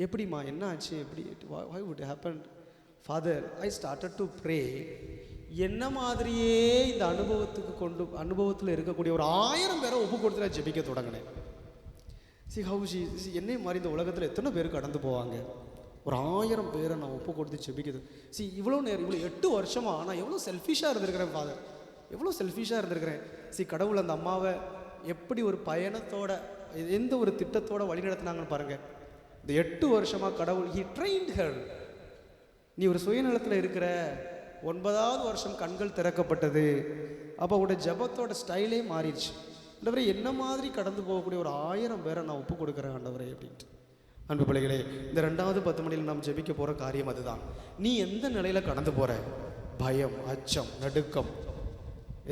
Speaker 1: எப்படிம்மா, என்ன ஆச்சு, எப்படி, why would it happen? Father I started to pray. என்ன மாதிரியே இந்த அனுபவத்தில் இருக்கக்கூடிய ஒரு 1000 பேரை ஒப்பு கொடுத்து நான் ஜெபிக்க தொடங்கினேன். என்னை மாதிரி இந்த உலகத்தில் எத்தனை பேர் கடந்து போவாங்க, ஒரு 1000 பேரை நான் ஒப்பு கொடுத்து ஜெபிக்குது. இவ்வளோ நேரம், இவ்வளோ 8 வருஷமாக நான் எவ்வளோ செல்ஃபிஷாக இருந்திருக்கிறேன் ஃபாதர், எவ்வளோ செல்ஃபிஷாக இருந்திருக்கிறேன். கடவுள் அந்த அம்மாவை எப்படி ஒரு பயணத்தோட, எந்த ஒரு திட்டத்தோட வழி நடத்தினாங்கன்னு பாருங்கள். இந்த 8 வருஷமாக கடவுள் ஹி ட்ரெயின்ட் ஹர். நீ ஒரு சுயநலத்தில் இருக்கிற, 9வது வருஷம் கண்கள் திறக்கப்பட்டது. அப்போ உடைய ஜபத்தோட ஸ்டைலே மாறிடுச்சு. ஆண்டவரே, என்ன மாதிரி கடந்து போகக்கூடிய ஒரு 1000 பேரை நான் ஒப்பு கொடுக்குறேன் ஆண்டவரே அப்படின்ட்டு. அன்பு பிள்ளைகளே, இந்த 2வது 10 மணியில் நாம் ஜெபிக்க போகிற காரியம் அதுதான். நீ எந்த நிலையில் கடந்து போகிற, பயம், அச்சம், நடுக்கம்,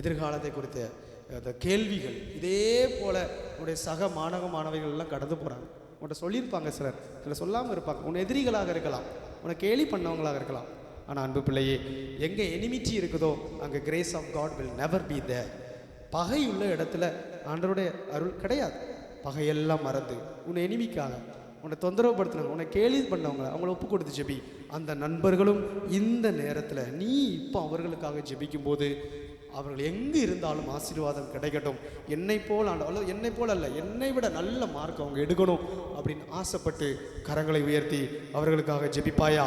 Speaker 1: எதிர்காலத்தை குறித்த அந்த கேள்விகள், இதே போல் உன்னுடைய சக மாணவிகள் எல்லாம் கடந்து போகிறாங்க. உன்கிட்ட சொல்லியிருப்பாங்க, சிலர் சொல்லாமல் இருப்பாங்க. உன் எதிரிகளாக இருக்கலாம், உன்னை கேலி பண்ணவங்களாக இருக்கலாம். ஆனால் அன்பு பிள்ளையே, எங்கே எனிமிட்டி இருக்குதோ அங்கே grace of God will never be there. பகை உள்ள இடத்துல ஆண்டவருடைய அருள் கிடையாது. பகையெல்லாம் மறந்து உன்னை எனிமிக்காக, உன்னை தொந்தரவுப்படுத்தினவங்க, உன்னை கேலி பண்ணவங்க, அவங்கள ஒப்பு கொடுத்து ஜெபி. அந்த நண்பர்களும் இந்த நேரத்தில் நீ இப்போ அவர்களுக்காக ஜெபிக்கும் போது அவர்கள் எங்கே இருந்தாலும் ஆசீர்வாதம் கிடைக்கட்டும். என்னை போல் அல்ல, என்னை விட நல்ல மார்க் அவங்க எடுக்கணும் அப்படின்னு ஆசைப்பட்டு கரங்களை உயர்த்தி அவர்களுக்காக ஜெபிப்பாயா?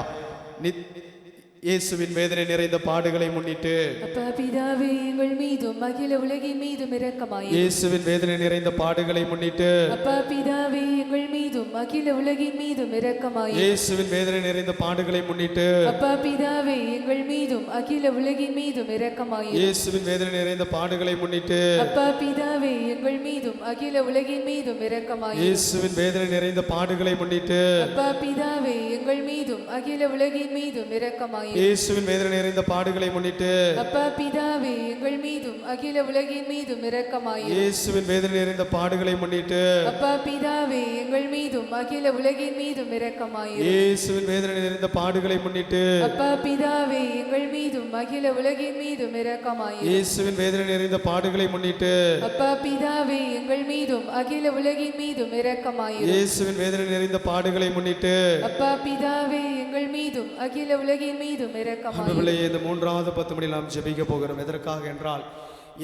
Speaker 1: இயேசுவின் வேதனை நிறைந்த பாடுகளை முன்னிட்டு
Speaker 3: அப்பா பிதாவே எங்கள் மீதும் அகில உலகின் மீதும் இரக்கமாயிரும்.
Speaker 1: இயேசுவின் வேதனை நிறைந்த பாடுகளை முன்னிட்டு
Speaker 3: அப்பா பிதாவே எங்கள் மீதும் அகில உலகின் மீதும் இரக்கமாயிரும்.
Speaker 1: இயேசுவின் வேதனை நிறைந்த பாடுகளை முன்னிட்டு
Speaker 3: அப்பா பிதாவே எங்கள் மீதும் அகில உலகின் மீதும் இரக்கமாயிரும்.
Speaker 1: இயேசுவின் வேதனை நிறைந்த பாடுகளை முன்னிட்டு
Speaker 3: அப்பா பிதாவே எங்கள் மீதும் அகில உலகின் மீதும் இரக்கமாயிரும்.
Speaker 1: இயேசுவின் வேதனை நிறைந்த பாடுகளை முன்னிட்டு
Speaker 3: அப்பா பிதாவே எங்கள் மீதும் அகில உலகின் மீதும் இரக்கமாயிரும்.
Speaker 1: இயேசுவின் வேதனை நிறைந்த பாடுகளை முன்னிட்டு
Speaker 3: அப்பா பிதாவே எங்கள் மீதும் அகில உலகின் மீதும் இரக்கமாயிரும்.
Speaker 1: இயேசுவின் வேதனை நிறைந்த பாடுகளை முன்னிட்டு
Speaker 3: அப்பா பிதாவே எங்கள் மீதும் அகில உலகின் மீதும் இரக்கமாயிரும்.
Speaker 1: இயேசுவின் வேதனை நிறைந்த பாடுகளை முன்னிட்டு
Speaker 3: அப்பா பிதாவே எங்கள் மீதும் அகில உலகின் மீதும் இரக்கமாயிரும்.
Speaker 1: இயேசுவின் வேதனை நிறைந்த பாடுகளை முன்னிட்டு
Speaker 3: அப்பா பிதாவே எங்கள் மீதும் அகில உலகின் மீதும் இரக்கமாயிரும்.
Speaker 1: இயேசுவின் வேதனை நிறைந்த பாடுகளை முன்னிட்டு
Speaker 3: அப்பா பிதாவே எங்கள் மீதும் அகில உலகின் மீதும் இரக்கமாயிரும்.
Speaker 1: அன்புள்ளே, இந்த 3வது 10 மணியில் நாம் ஜெபிக்க போகிறோம். எதற்காக என்றால்,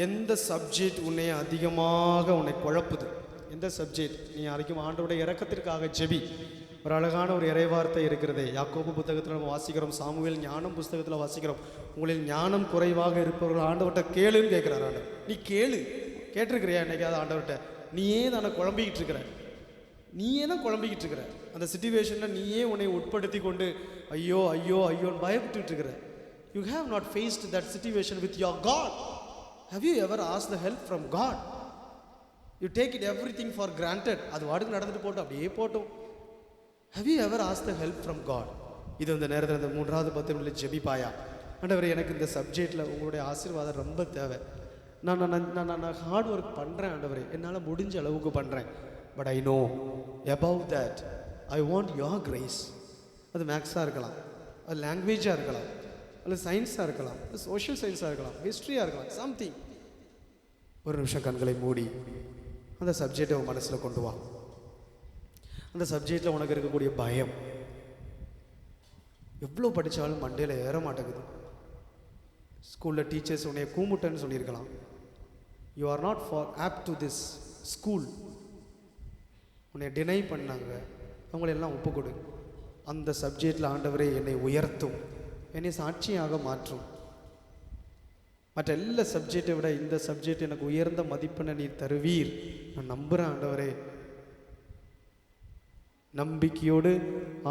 Speaker 1: எந்த சப்ஜெக்ட் உன்னை அதிகமாக உன்னை குழப்புது, எந்த சப்ஜெக்ட் நீ அதிகம் ஆண்டவருடைய இரக்கத்திற்காக ஜெபி. ஒரு அழகான ஒரு இறைவார்த்தை இருக்கிறதே, யாக்கோபு புத்தகத்தில் நம்ம வாசிக்கிறோம், சாமுவேல் ஞானம் புஸ்தகத்தில் வாசிக்கிறோம். உங்களில் ஞானம் குறைவாக இருப்பவர்கள் ஆண்டவர்கிட்ட கேளுன்னு கேட்குறாரு ஆண்டவர். நீ கேட்டிருக்கிறியா என்னைக்காவது ஆண்டவர்கிட்ட? நீயே தானே குழம்பிக்கிட்டு இருக்கிற, நீயே தான் குழம்பிக்கிட்டு இருக்கிற. அந்த சிச்சுவேஷனில் நீயே உன்னை உட்படுத்தி கொண்டு ஐயோ ஐயோ ஐயோன்னு பயப்பட்டு இருக்கிற. You have not faced that situation with your God. How you ever ask the help from God? You take it everything for granted. அது வாடுக்கு நடந்துட்டு போட்டோம், அப்படியே போட்டோம். How you ever ask the help from God? இது இந்த நேரத்தில் இந்த 3வது 10 மணியில் ஜெபிப்பாயா? ஆண்டவரே, எனக்கு இந்த சப்ஜெக்டில் உங்களுடைய ஆசீர்வாதம் ரொம்ப தேவை. நான் ஹார்ட் ஒர்க் பண்ணுறேன் ஆண்டவரே, என்னால் முடிஞ்ச அளவுக்கு பண்ணுறேன். But I know above that I want your grace. அது மேக்ஸாக இருக்கலாம், அது லாங்குவேஜாக இருக்கலாம், அல்லது சயின்ஸாக இருக்கலாம், அது சோஷியல் சயின்ஸாக இருக்கலாம், ஹிஸ்ட்ரியாக இருக்கலாம், சம்திங். ஒரு நிமிஷம் கண்களை மூடி அந்த சப்ஜெக்டை உன் மனசில் கொண்டு வா. அந்த சப்ஜெக்டில் உனக்கு இருக்கக்கூடிய பயம், எவ்வளோ படித்தாலும் மண்டையில் ஏற மாட்டேங்குது. ஸ்கூலில் டீச்சர்ஸ் உன்னை கூமுட்டன்னு சொல்லியிருக்கலாம். You are not for apt to this school. உன்னை டினை பண்ணாங்க, அவங்களெல்லாம் ஒப்புக்கொடு. அந்த சப்ஜெக்டில் ஆண்டவரே என்னை உயர்த்தும், என்னை சாட்சியாக மாற்றும். மற்ற எல்லா சப்ஜெக்டை விட இந்த சப்ஜெக்ட் எனக்கு உயர்ந்த மதிப்பெண்ணை நீ தருவீர், நான் நம்புகிறேன் ஆண்டவரே. நம்பிக்கையோடு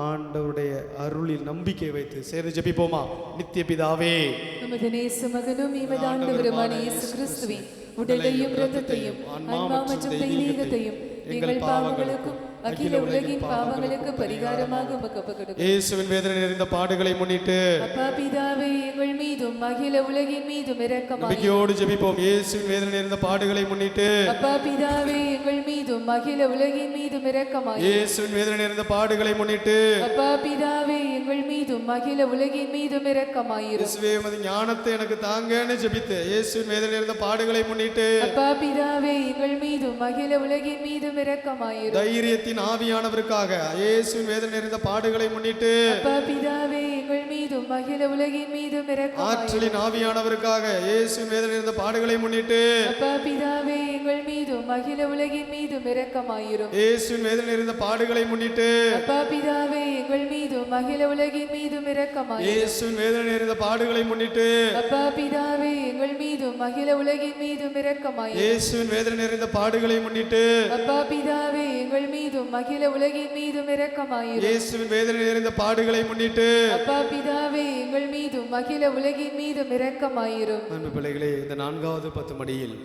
Speaker 1: ஆண்டவருடைய அருளில் நம்பிக்கை வைத்து சேர்ந்து ஜெபிப்போமா? நித்திய பிதாவே,
Speaker 3: நமது நேச மகனும் இமது ஆண்டவருமான இயேசு கிறிஸ்துவின் உடலையும் இரத்தத்தையும் ஆன்மா மற்றும் தெய்வீகத்தையும் எங்கள் பாவங்களுக்கும் அகில உலகின் பாவங்களுக்கு பரிகாரமாக உமக்கு ஒப்புக்கொடுக்கிறோம்.
Speaker 1: இயேசுவின் வேதனை நிறைந்த பாடுகளை முன்னிட்டு
Speaker 3: அப்பா பிதாவே எங்கள் மீதும் அகில உலகின் மீதும் இரக்கமாயிரும்.
Speaker 1: நம்பிக்கையோடு ஜெபிப்போம். இயேசுவின் வேதனை நிறைந்த பாடுகளை முன்னிட்டு
Speaker 3: அப்பா பிதாவே எங்கள் மீதும் அகில உலகின் மீதும் இரக்கமாயிரும்.
Speaker 1: இயேசுவின் வேதனை நிறைந்த பாடுகளை முன்னிட்டு
Speaker 3: அப்பா பிதாவே எங்கள் மீதும் அகில உலகின் மீதும் இரக்கமாயிரும்.
Speaker 1: இயேசுவே, உமது ஞானத்தை எனக்கு தாங்கன்னு ஜெபித்து இயேசுவின் வேதனை நிறைந்த பாடுகளை முன்னிட்டு
Speaker 3: அப்பா பிதாவே எங்கள் மீதும் அகில உலகின் மீதும் இரக்கமாயிரும்.
Speaker 1: தைரியத்தின் ஆவியானவருக்காக இயேசுவின் வேதனை நிறைந்த பாடுகளை முன்னிட்டு
Speaker 3: அப்பா பிதாவே எங்கள் மீதும் அகில உலகின் மீதும் இரக்கமாயிரும்.
Speaker 1: ஆற்றலின் ஆவியானவருக்காக இயேசுவின் வேதனை நிறைந்த பாடுகளை முன்னிட்டு
Speaker 3: அப்பா பிதாவே எங்கள் மீதும் அகில உலகின் மீதும் இரக்கமாயிரும்.
Speaker 1: இயேசுவின் வேதனை நிறைந்த பாடுகளை முன்னிட்டு
Speaker 3: அப்பா பிதாவே எங்கள் மீதும் அகில உலகின் மீதும் இரக்கமாயிரும்.
Speaker 1: இயேசுவின் வேதனை நிறைந்த பாடுகளை முன்னிட்டு
Speaker 3: அப்பா பிதாவே எங்கள் மீதும் அகில உலகின் மீதும் இரக்கமாயிரும்.
Speaker 1: இயேசுவின் வேதனை நிறைந்த பாடுகளை முன்னிட்டு
Speaker 3: அப்பா பிதாவே எங்கள் மீதும் அகில உலகின் மீதும் இரக்கமாயிரும்.
Speaker 1: இயேசுவின் வேதனை நிறைந்த பாடுகளை முன்னிட்டு
Speaker 3: அப்பா பிதாவே எங்கள் மீதும் அகில உலகின் மீதும் இரக்கமாயிரும்.
Speaker 1: அன்பு பிள்ளைகளே, இந்த 4வது 10 மணியில்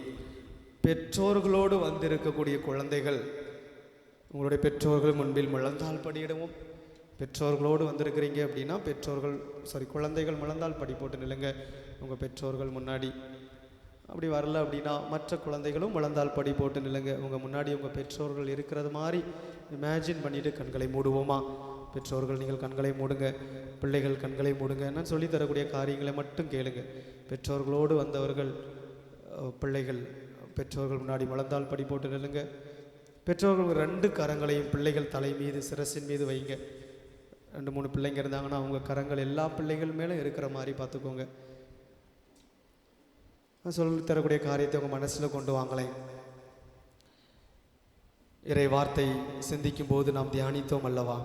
Speaker 1: பெற்றோர்களோடு வந்திருக்கக்கூடிய குழந்தைகள், உங்களுடைய பெற்றோர்கள் முன்பில் முழந்தால் படியிடவும். பெற்றோர்களோடு வந்திருக்கிறீங்க அப்படின்னா குழந்தைகள் முழந்தால் படி போட்டு நில்லுங்க உங்கள் பெற்றோர்கள் முன்னாடி. அப்படி வரல அப்படின்னா மற்ற குழந்தைகளும் முழந்தால் படி போட்டு நில்லுங்க. உங்கள் முன்னாடி உங்கள் பெற்றோர்கள் இருக்கிறது மாதிரி இமேஜின் பண்ணிவிட்டு கண்களை மூடுவோமா? பெற்றோர்கள் நீங்கள் கண்களை மூடுங்க, பிள்ளைகள் கண்களை மூடுங்க. நான் சொல்லித்தரக்கூடிய காரியங்களை மட்டும் கேளுங்க. பெற்றோர்களோடு வந்தவர்கள் பிள்ளைகள் பெற்றோர்கள் முன்னாடி முழந்தால் படி போட்டு நில்லுங்க. பெற்றோர்கள் 2 கரங்களையும் பிள்ளைகள் தலை மீது சிரசின் மீது வைங்க. 2-3 பிள்ளைங்க இருந்தாங்கன்னா அவங்க கரங்கள் எல்லா பிள்ளைகள் மேலே இருக்கிற மாதிரி பார்த்துக்கோங்க. சொல்லி தரக்கூடிய காரியத்தை உங்கள் மனசில் கொண்டு வாங்களேன். இறை வார்த்தை சிந்திக்கும் போது நாம் தியானித்தோம் அல்லவா?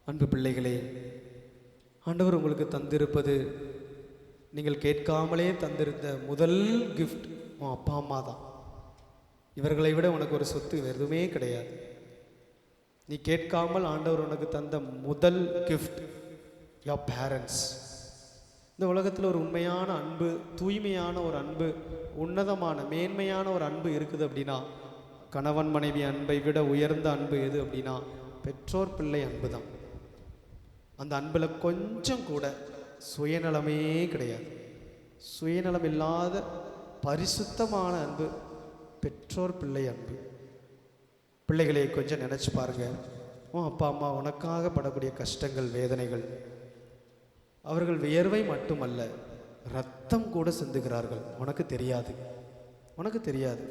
Speaker 1: அன்பு பிள்ளைகளே, ஆண்டவர் உங்களுக்கு தந்திருப்பது, நீங்கள் கேட்காமலே தந்திருந்த முதல் கிஃப்ட் உன் அப்பா அம்மா தான். இவர்களை விட உனக்கு ஒரு சொத்து எதுவுமே கிடையாது. நீ கேட்காமல் ஆண்டவர் உனக்கு தந்த முதல் கிஃப்ட் யோர் பேரண்ட்ஸ். இந்த உலகத்தில் ஒரு உண்மையான அன்பு, தூய்மையான ஒரு அன்பு, உன்னதமான மேன்மையான ஒரு அன்பு இருக்குது அப்படின்னா, கணவன் மனைவி அன்பை விட உயர்ந்த அன்பு எது அப்படின்னா பெற்றோர் பிள்ளை அன்பு தான். அந்த அன்பில் கொஞ்சம் கூட சுயநலமே கிடையாது. சுயநலம் இல்லாத பரிசுத்தமான அன்பு பெற்றோர் பிள்ளை அன்பு. பிள்ளைகளை கொஞ்சம் நினச்சி பாருங்க. உன் அப்பா அம்மா உனக்காக படக்கூடிய கஷ்டங்கள், வேதனைகள், அவர்கள் வியர்வை மட்டுமல்ல, ரத்தம் கூட சிந்துகிறார்கள். உனக்கு தெரியாது, உனக்கு தெரியாது.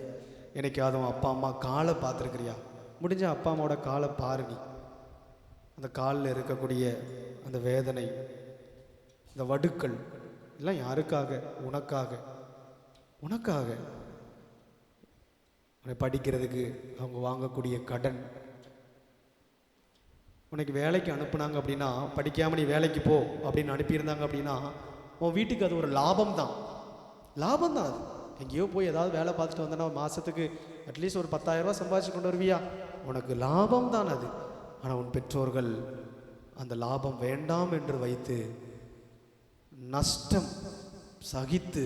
Speaker 1: என்னைக்காவது உன் அப்பா அம்மா காலை பார்த்துருக்கிறியா? முடிஞ்ச அப்பா அம்மாவோட காலை பாரு. நீ அந்த காலில் இருக்கக்கூடிய அந்த வேதனை, இந்த வடுக்கள் எல்லாம் யாருக்காக? உனக்காக. உனக்காக. உன்னை படிக்கிறதுக்கு அவங்க வாங்கக்கூடிய கடன், உனக்கு வேலைக்கு அனுப்புனாங்க அப்படின்னா, படிக்காமல் நீ வேலைக்கு போ அப்படின்னு அனுப்பியிருந்தாங்க அப்படின்னா, உன் வீட்டுக்கு அது ஒரு லாபம் தான். லாபம் தான் அது. எங்கேயோ போய் ஏதாவது வேலை பார்த்துட்டு வந்தேன்னா மாதத்துக்கு அட்லீஸ்ட் ஒரு 10,000 ரூபா சம்பாதிச்சு கொண்டு வருவியா? உனக்கு லாபம் தான் அது. ஆனால் உன் பெற்றோர்கள் அந்த லாபம் வேண்டாம் என்று வைத்து நஷ்டம் சகித்து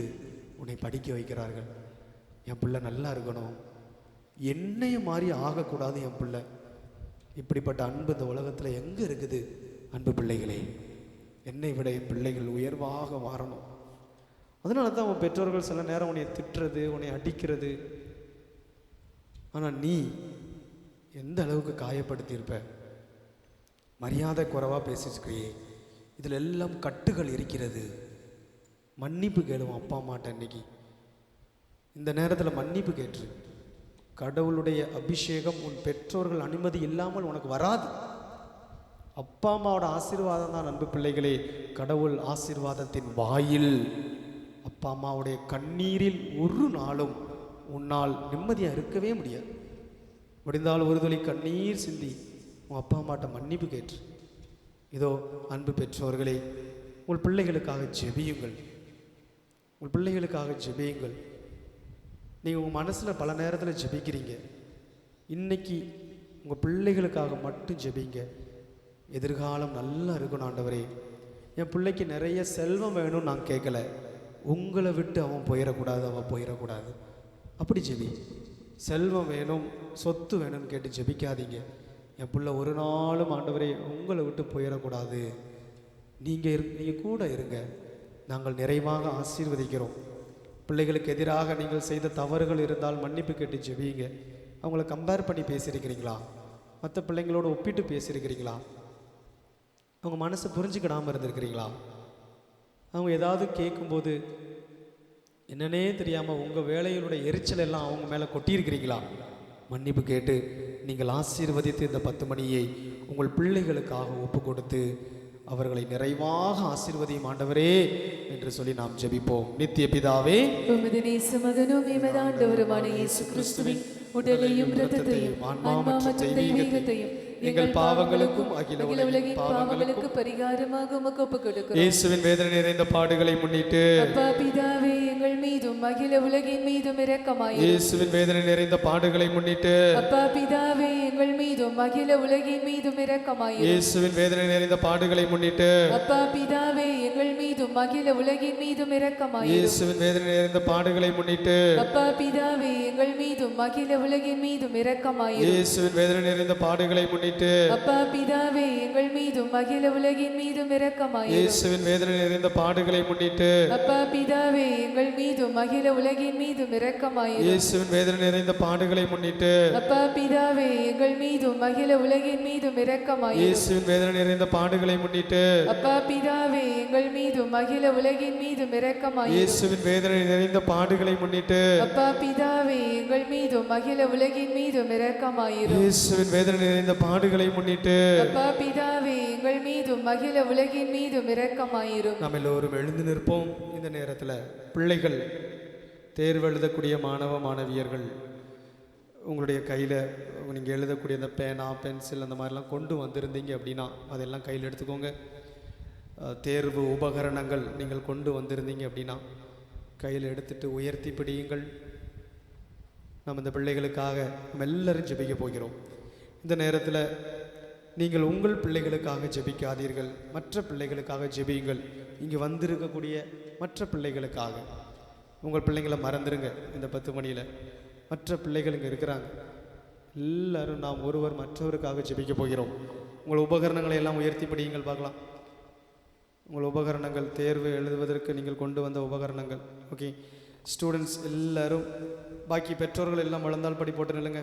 Speaker 1: உன்னை படிக்க வைக்கிறார்கள். என் பிள்ளை நல்லா இருக்கணும், என்னைய மாதிரி ஆகக்கூடாது என் பிள்ளை. இப்படிப்பட்ட அன்பு இந்த உலகத்தில் எங்கே இருக்குது? அன்பு பிள்ளைகளே, என்னை விட என் பிள்ளைகள் உயர்வாக மாறணும். அதனால தான் உன் பெற்றோர்கள் சில நேரம் உன்னை திட்டுறது, உன்னை அடிக்கிறது. ஆனால் நீ எந்த அளவுக்கு காயப்படுத்தியிருப்ப, மரியாதை குறைவாக பேசிச்சுக்கிறியே. இதில் எல்லாம் கட்டுகள் இருக்கிறது. மன்னிப்பு கேளுவோம் அப்பா அம்மாட்ட. இன்னைக்கு இந்த நேரத்தில் மன்னிப்பு கேட்டு, கடவுளுடைய அபிஷேகம் உன் பெற்றோர்கள் அனுமதி இல்லாமல் உனக்கு வராது. அப்பா அம்மாவோட ஆசீர்வாதம் தான் அன்பு பிள்ளைகளே கடவுள் ஆசீர்வாதத்தின் வாயில். அப்பா அம்மாவுடைய கண்ணீரில் ஒரு நாளும் உன்னால் நிம்மதியாக இருக்கவே முடியாது. முடிந்தால் ஒரு துளி கண்ணீர் சிந்தி உன் அப்பா அம்மாட்ட மன்னிப்பு கேட்டு. இதோ அன்பு பெற்றோர்களே, உங்கள் பிள்ளைகளுக்காக ஜெபியுங்கள். உங்கள் பிள்ளைகளுக்காக ஜெபியுங்கள். நீங்கள் உங்கள் மனசில் பல நேரத்தில் ஜெபிக்கிறீங்க. இன்னைக்கு உங்கள் பிள்ளைகளுக்காக மட்டும் ஜெபிங்க. எதிர்காலம் நல்லா இருக்கணும். ஆண்டவரே, என் பிள்ளைக்கு நிறைய செல்வம் வேணும்னு நான் கேட்கல, உங்களை விட்டு அவன் போயிடக்கூடாது, அவன் போயிடக்கூடாது. அப்படி ஜெபி. செல்வம் வேணும், சொத்து வேணும்னு கேட்டு ஜெபிக்காதீங்க. என் பிள்ளை ஒரு நாளும் ஆண்டவரே உங்களை விட்டு போயிடக்கூடாது, நீங்கள் கூட இருங்க, நாங்கள் நிறைவாக ஆசீர்வதிக்கிறோம். பிள்ளைகளுக்கு எதிராக நீங்கள் செய்த தவறுகள் இருந்தால் மன்னிப்பு கேட்டு ஜெபிங்க. அவங்கள கம்பேர் பண்ணி பேசியிருக்கிறீங்களா? மற்ற பிள்ளைங்களோட ஒப்பிட்டு பேசியிருக்கிறீங்களா? அவங்க மனசை புரிஞ்சுக்கிடாமல் இருந்திருக்கிறீங்களா? அவங்க ஏதாவது கேட்கும்போது என்னன்னே தெரியாமல் உங்கள் வேலைகளுடைய எரிச்சல் எல்லாம் அவங்க மேலே கொட்டியிருக்கிறீங்களா? மன்னிப்பு கேட்டு நீங்கள் ஆசீர்வதித்து இந்த 10 மணியை உங்கள் பிள்ளைகளுக்காக ஒப்பு கொடுத்து அவர்களை நிறைவாக ஆசீர்வதியும் ஆண்டவரே என்று சொல்லி நாம் ஜெபிப்போம். நித்திய பிதாவே,
Speaker 3: உமது நேசமகனும் எமதாண்டவருமான இயேசு கிறிஸ்துவின் உடலையும் இரத்தத்தையும் ஆன்மா மற்றும் தெய்வீகத்தையும் எங்கள் பாவங்களுக்கும் அகில உலகின் பாவங்களுக்கு பரிகாரமாக உமக்கு ஒப்புக் கொடுக்கிறோம்.
Speaker 1: இயேசுவின் வேதனை நிறைந்த பாடுகளை முன்னிட்டு
Speaker 3: அப்பா பிதாவே, எங்கள் மீதும் அகில உலகின் மீதும் இரக்கமாயிரும்.
Speaker 1: இயேசுவின் வேதனை நிறைந்த பாடுகளை முன்னிட்டு
Speaker 3: அப்பா பிதாவே, எங்கள் மீதும் அகில உலகின் மீதும் இரக்கமாயிரும்.
Speaker 1: இயேசுவின் வேதனை நிறைந்த பாடுகளை முன்னிட்டு
Speaker 3: அப்பா பிதாவே, எங்கள் மீதும் அகில உலகின் மீதும் இரக்கமாயிரும்.
Speaker 1: இயேசுவின் வேதனை நிறைந்த பாடுகளை முன்னிட்டு
Speaker 3: அப்பா பிதாவே, எங்கள் மீதும் அகில உலகின் மீதும் இரக்கமாயிரும்.
Speaker 1: இயேசுவின் வேதனை நிறைந்த பாடுகளை முன்னிட்டு
Speaker 3: அப்பா பிதாவே, எங்கள் மீதும் அகில உலகின் மீதும் இரக்கமாயிரும்.
Speaker 1: இயேசுவின் வேதனை நிறைந்த பாடுகளை முன்னிட்டு
Speaker 3: அப்பா பிதாவே, எங்கள் மீதும் அகில உலகின் மீதும் இரக்கமாயிரும்.
Speaker 1: இயேசுவின் வேதனை நிறைந்த பாடுகளை முன்னிட்டு
Speaker 3: அப்பா பிதாவே, எங்கள் மீதும் அகில உலகின் மீதும் இரக்கமாயிரும்.
Speaker 1: இயேசுவின் வேதனை நிறைந்த பாடுகளை முன்னிட்டு
Speaker 3: அப்பா பிதாவே, எங்கள் மீதும் அகில உலகின் மீதும் இரக்கமாயிரும்.
Speaker 1: இயேசுவின் வேதனை நிறைந்த பாடுகளை முன்னிட்டு
Speaker 3: அப்பா பிதாவே, எங்கள் மீதும் அகில உலகின் மீதும் இரக்கமாயிரும்.
Speaker 1: இயேசுவின் வேதனை நிறைந்த பாடுகளை முன்னிட்டு
Speaker 3: அப்பா பிதாவே, எங்கள் மீதும் அகில உலகின் மீதும் இரக்கமாயிரும்.
Speaker 1: நாம் எல்லோரும் எழுந்து நிற்போம். இந்த நேரத்தில் பிள்ளைகள், தேர்வு எழுதக்கூடிய மாணவ மாணவியர்கள், உங்களுடைய கையில் நீங்கள் எழுதக்கூடிய அந்த பேனா, பென்சில் அந்த மாதிரிலாம் கொண்டு வந்திருந்தீங்க அப்படின்னா அதெல்லாம் கையில் எடுத்துக்கோங்க. தேர்வு உபகரணங்கள் நீங்கள் கொண்டு வந்திருந்தீங்க அப்படின்னா கையில் எடுத்துட்டு உயர்த்தி பிடியுங்கள். நம்ம இந்த பிள்ளைகளுக்காக நம்ம எல்லாரும் ஜெபிக்க போகிறோம். இந்த நேரத்தில் நீங்கள் உங்கள் பிள்ளைகளுக்காக ஜெபிக்காதீர்கள், மற்ற பிள்ளைகளுக்காக ஜெபியுங்கள். இங்கே வந்திருக்கக்கூடிய மற்ற பிள்ளைகளுக்காக. உங்கள் பிள்ளைங்களை மறந்துடுங்க. இந்த 10 மணியில் மற்ற பிள்ளைகள் இங்கே இருக்கிறாங்க. எல்லாரும் நாம் ஒருவர் மற்றவருக்காக ஜெபிக்க போகிறோம். உங்கள் உபகரணங்களை எல்லாம் உயர்த்தி பிடியுங்கள் பார்க்கலாம். உங்கள் உபகரணங்கள், தேர்வு எழுதுவதற்கு நீங்கள் கொண்டு வந்த உபகரணங்கள். ஓகே, ஸ்டூடெண்ட்ஸ் எல்லாரும், பாக்கி பெற்றோர்கள் எல்லாம் முழந்தால் படி போட்டு நில்லுங்க.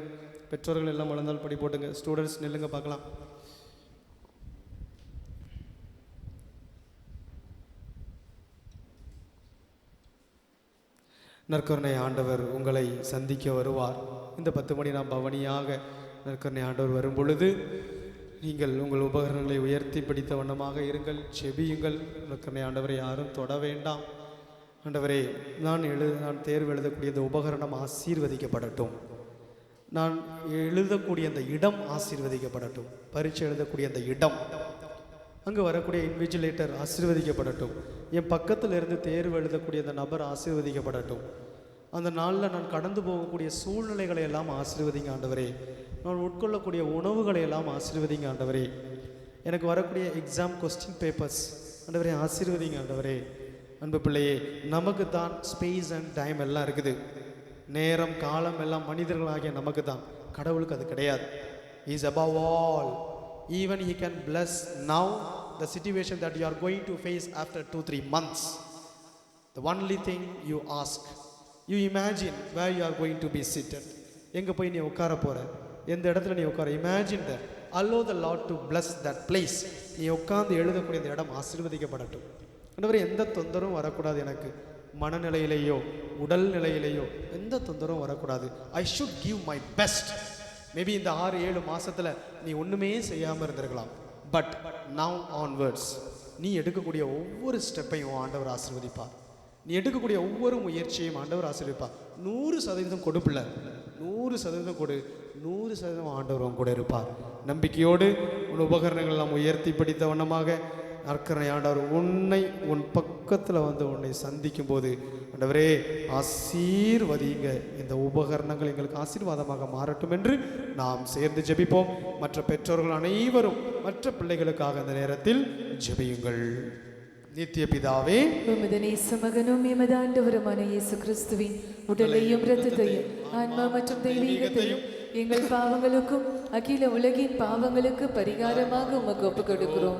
Speaker 1: பெற்றோர்கள் எல்லாம் முழந்தால் படி போட்டுங்க. ஸ்டூடெண்ட்ஸ் நில்லுங்க பார்க்கலாம். நற்கருணை ஆண்டவர் உங்களை சந்திக்க வருவார். இந்த 10 மணி நாம் பவனியாக நற்கருணை ஆண்டவர் வரும் பொழுது நீங்கள் உங்கள் உபகரணங்களை உயர்த்தி பிடித்த வண்ணமாக இருங்கள், செபியுங்கள். நற்கருணை ஆண்டவரை யாரும் தொட வேண்டாம். ஆண்டவரே, நான் தேர்வு எழுதக்கூடிய இந்த உபகரணம் ஆசீர்வதிக்கப்படட்டும். நான் எழுதக்கூடிய அந்த இடம் ஆசீர்வதிக்கப்படட்டும். பரீட்சை எழுதக்கூடிய அந்த இடம், அங்கே வரக்கூடிய இன்விஜிலேட்டர் ஆசீர்வதிக்கப்படட்டும். என் பக்கத்தில் இருந்து தேர்வு எழுதக்கூடிய அந்த நபர் ஆசீர்வதிக்கப்படட்டும். அந்த நாளில் நான் கடந்து போகக்கூடிய சூழ்நிலைகளை எல்லாம் ஆசீர்வதிங்க ஆண்டவரே. நான் உட்கொள்ளக்கூடிய உணவுகளை எல்லாம் ஆசீர்வதிங்க ஆண்டவரே. எனக்கு வரக்கூடிய எக்ஸாம் கொஸ்டின் பேப்பர்ஸ் ஆண்டவரே ஆசீர்வதிங்க ஆண்டவரே. அன்பு பிள்ளையே, நமக்கு தான் ஸ்பேஸ் அண்ட் டைம் எல்லாம் இருக்குது. நேரம் காலம் எல்லாம் மனிதர்களாகிய நமக்கு தான், கடவுளுக்கு அது கிடையாது. Is above all. Even he can bless now the situation that you are going to face after 2-3 months. The only thing you ask, you imagine where you are going to be seated. எங்கே போய் நீ உட்கார போகிற, எந்த இடத்துல நீ உட்கார. Imagine that. Allow the Lord to bless that place. நீ உட்கார்ந்து எழுதக்கூடிய இந்த இடம் ஆசீர்வதிக்கப்படட்டும். ஆண்டவரே, எந்த தொந்தரவும் வரக்கூடாது. எனக்கு மனநிலையிலேயோ உடல் நிலையிலேயோ எந்த தொந்தரவும் வரக்கூடாது. I should give my best. Maybe இந்த 6-7 மாதத்தில் நீ ஒன்றுமே செய்யாமல் இருந்திருக்கலாம். பட் now onwards நீ எடுக்கக்கூடிய ஒவ்வொரு ஸ்டெப்பையும் ஆண்டவர் ஆசீர்வதிப்பார். நீ எடுக்கக்கூடிய ஒவ்வொரு முயற்சியும் ஆண்டவர் ஆசீர்வதிப்பார். 100% கொடுப்பில்லை, 100% கொடு. 100% ஆண்டவர் உன் கூட இருப்பார். நம்பிக்கையோடு உன் உபகரணங்கள் எல்லாம் உயர்த்தி பிடித்த வண்ணமாக நற்கருணை ஆண்டவர் உன் பக்கத்தில் வந்து உன்னை சந்திக்கும் போது ஆண்டவரே ஆசீர்வதிங்க. இந்த உபகரணங்கள் எங்களுக்கு ஆசீர்வாதமாக மாறட்டும் என்று நாம் சேர்ந்து ஜெபிப்போம். மற்ற பெற்றோர்கள் அனைவரும் மற்ற பிள்ளைகளுக்காக அந்த நேரத்தில் ஜெபியுங்கள். நித்திய பிதாவே,
Speaker 3: உமது நேச மகனும் எமது ஆண்டவருமான இயேசு கிறிஸ்துவின் உடலையும் இரத்தத்தையும் ஆன்மா மற்றும் தெய்வீகத்தையும் எங்கள் பாவங்களுக்கும் அகில உலகின் பாவங்களுக்கு பரிகாரமாக உமக்கு ஒப்புக் கொடுக்கிறோம்.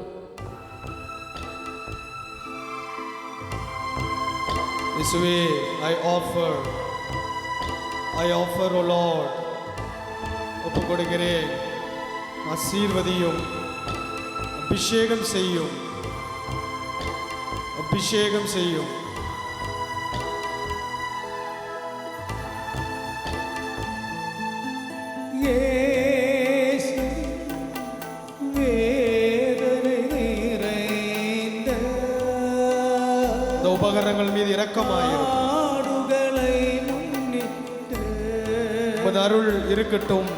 Speaker 1: இயேசுவே, I offer, O Lord, ஒப்பு கொடுக்கிறேன். ஆசீர்வதியும், அபிஷேகம் செய்யும், அபிஷேகம் செய்யும். உபகரணங்கள் மீது இரக்கமாயிரும். உமது அருள் இருக்கட்டும்.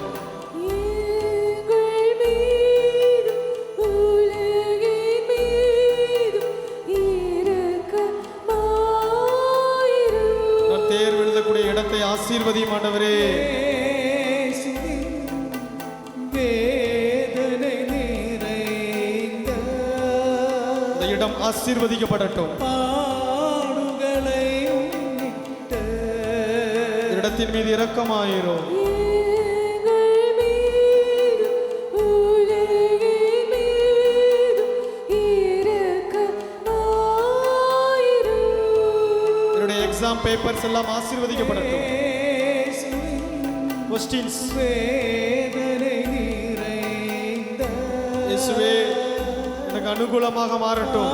Speaker 1: நான் தேர்வு எழுதக்கூடிய இடத்தை ஆசீர்வதியும் ஆண்டவரே. இந்த இடம் ஆசீர்வதிக்கப்படட்டும். இடத்தின் மீது இரக்கமாயிரும். என்னுடைய எக்ஸாம் பேப்பர்ஸ் எல்லாம் ஆசீர்வதிக்கப்படட்டும். கொஸ்டின்ஸ் இயேசுவே எனக்கு அனுகூலமாக மாறட்டும்.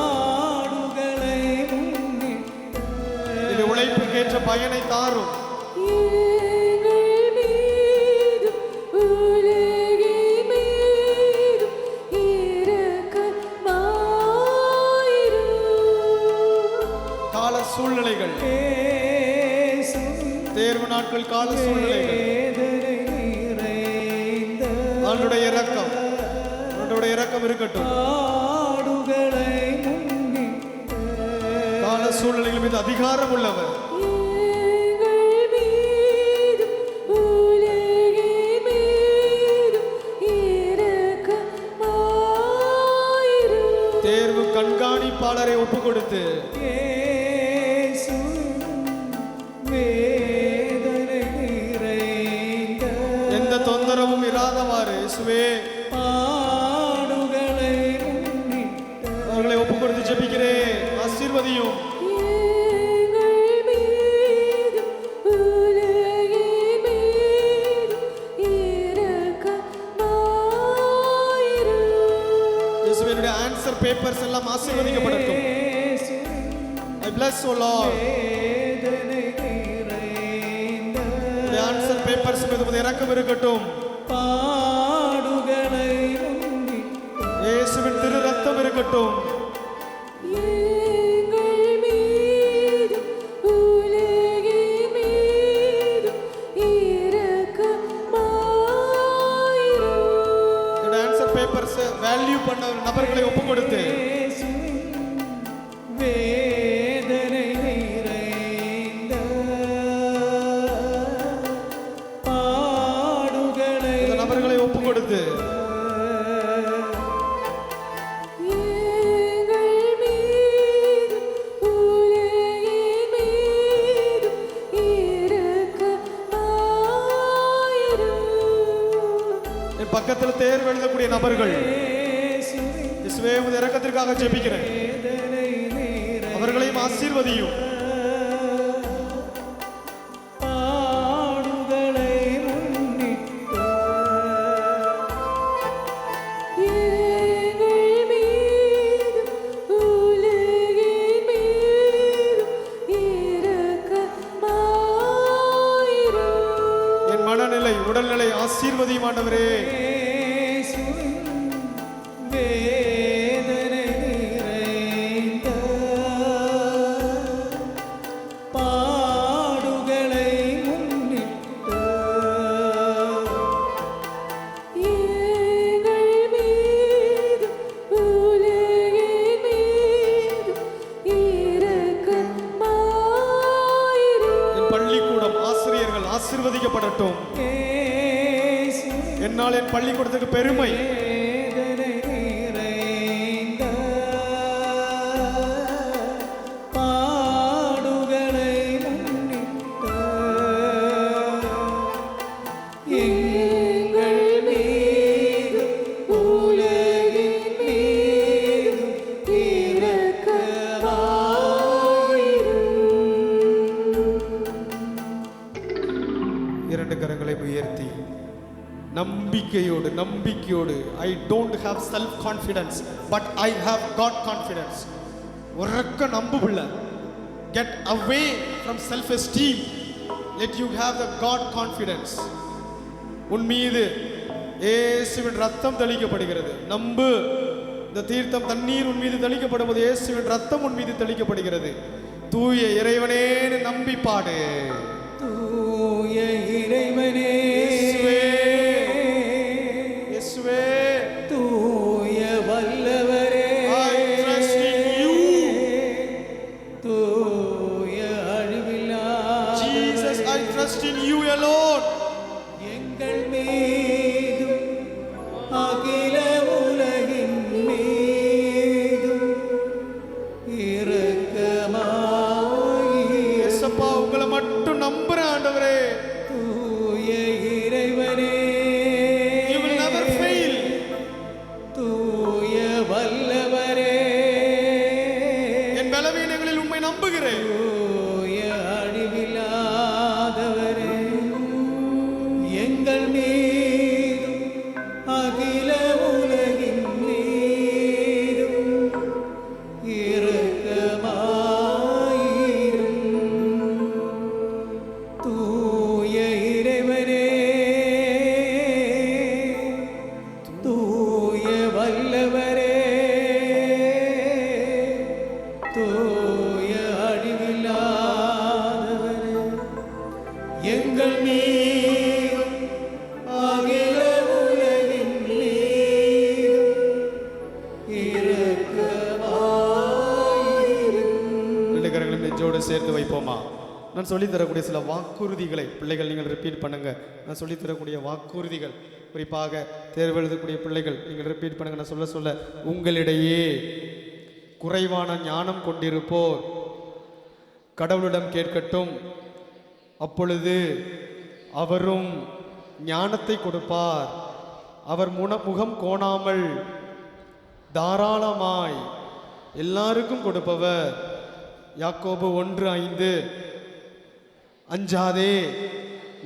Speaker 1: இது உழைப்புக்கேற்ற பயனை தாரும். கால சூழ்நிலைகள், தேர்வு நாட்கள், கால சூழ்நிலைகள், ஆண்டவருடைய இரக்கம் இருக்கட்டும். கால சூழ்நிலைகள் மீது அதிகாரம் உள்ளவர்.
Speaker 3: எங்கள் மீதும் உலகின் மீதும் இரக்கமாயிரும்.
Speaker 1: தேர்வு கண்காணிப்பாளரை ஒப்பு கொடுத்து
Speaker 2: வேதனை நிறைந்த
Speaker 1: எந்த தொந்தரவும் இராதவாறு இயேசுவே
Speaker 2: பாடுகளை முன்னிட்டு
Speaker 1: அவர்களை ஒப்பு கொடுத்து ஜெபிக்கிறேன். ஆசீர்வதியும்.
Speaker 3: எங்கள் மீதும் உலகின் மீதும் இரக்கமாயிரும்.
Speaker 1: இயேசுவே என்னுடைய ஆன்சர் பேப்பர்ஸ் எல்லாம் ஆசீர்வதிக்கப்படட்டும். I bless you Lord.
Speaker 2: வேதனை நிறைந்த
Speaker 1: இந்த ஆன்சர் பேப்பர்ஸ் மீது உமது இரக்கம் இருக்கட்டும்.
Speaker 2: பாடுகளை முன்னிட்டு
Speaker 1: இயேசுவின் திரு ரத்தம் இருக்கட்டும்.
Speaker 3: எங்கள் மீதும் உலகின் மீதும் இரக்கமாயிரும்.
Speaker 1: இந்த ஆன்சர் பேப்பர்ஸ் வேல்யூ பண்ண நபர்களை ஒப்பு கொடுத்து
Speaker 2: வேதனை நிறைந்த பாடுகளை
Speaker 1: இந்த நபர்களை ஒப்பு கொடுத்து
Speaker 3: எங்கள் மீதும் உலகின் மீதும் இரக்கமாயிரும்.
Speaker 1: என் பக்கத்தில் தேர்வு எழுதக்கூடிய நபர்கள் இயேசுவே உமது இரக்கத்திற்காக ஜெபிக்கிறேன். அவர்களையும் ஆசீர்வதியும்.
Speaker 2: பாடுகளை முன்னிட்டு
Speaker 3: எங்கள் மீதும் உலகின் மீதும் இரக்கமாயிரும்.
Speaker 1: என் மனநிலை உடல்நிலை ஆசீர்வதியும் ஆண்டவரே.
Speaker 2: வேதனை நிறைந்த பாடுகளை முன்னிட்டு
Speaker 3: எங்கள் மீதும் உலகின் மீதும் இரக்கமாயிரும்.
Speaker 1: என் பள்ளிக்கூடம் ஆசிரியர்கள் ஆசீர்வதிக்கப்படட்டும். என்னால் என் பள்ளிக்கூடத்துக்கு பெருமை.
Speaker 2: வேதனை நிறைந்த பாடுகளை முன்னிட்டு எங்கள் மீதும் உலகின் மீதும்
Speaker 3: இரக்கமாயிரும்.
Speaker 1: இரண்டு கரங்களை உயர்த்தி நம்பிக்கையோடு I don't have self confidence but I have God confidence. உறக்க நம்புள்ள get away from self esteem. Let you have the God confidence. உன் மீது இயேசுவின் ரத்தம் தெளிக்கப்படுகிறது. நம்பு. இந்த தீர்த்தம் தண்ணீர் உன் மீது தெளிக்கப்படும் போது இயேசுவின் ரத்தம் உன் மீது தெளிக்கப்படுகிறது. தூய இறைவனேன்னு நம்பி பாடு.
Speaker 2: தூய இறைவனே
Speaker 1: இயேசுவே
Speaker 2: தூய வல்லவரே
Speaker 1: I trust in you.
Speaker 2: தூய அழிவில்லாத
Speaker 1: Jesus, I trust in you alone.
Speaker 2: எங்கள் மீதும் அகில உலகின் மீதும் இரக்கமாயிரும்.
Speaker 1: இயேசப்பா உங்களை மட்டும் நம்புறேன் ஆண்டவரே.
Speaker 2: தூய இறைவனே
Speaker 1: You will never fail.
Speaker 2: தூய வல்லவரே
Speaker 1: என் பலவீனங்களில் உம்மை நம்புகிறேன்.
Speaker 2: தூய அழிவில்லாதவரே எங்கள் மீதும் அகில உலகின் மீதும் இரக்கமாயிரும். தூய இறைவனே தூய வல்லவரே தூய அழிவில்லாதவரே
Speaker 1: நெஞ்சோடு சேர்த்து வைப்போமா? நான் சொல்லித்தரக்கூடிய சில வாக்குறுதிகளை பிள்ளைகள் நீங்கள் ரிப்பீட் பண்ணுங்க. நான் சொல்லித்தரக்கூடிய வாக்குறுதிகள், குறிப்பாக தேர்வு எழுதக்கூடிய பிள்ளைகள் நீங்கள் ரிப்பீட் பண்ணுங்க. நான் சொல்ல சொல்ல உங்களிடையே குறைவான ஞானம் கொண்டிருப்போர் கடவுளிடம் கேட்கட்டும், அப்பொழுது அவரும் ஞானத்தை கொடுப்பார். அவர் முகம் கோணாமல் தாராளமாய் எல்லாருக்கும் கொடுப்பவர். யாக்கோபு 1:5. அஞ்சாதே,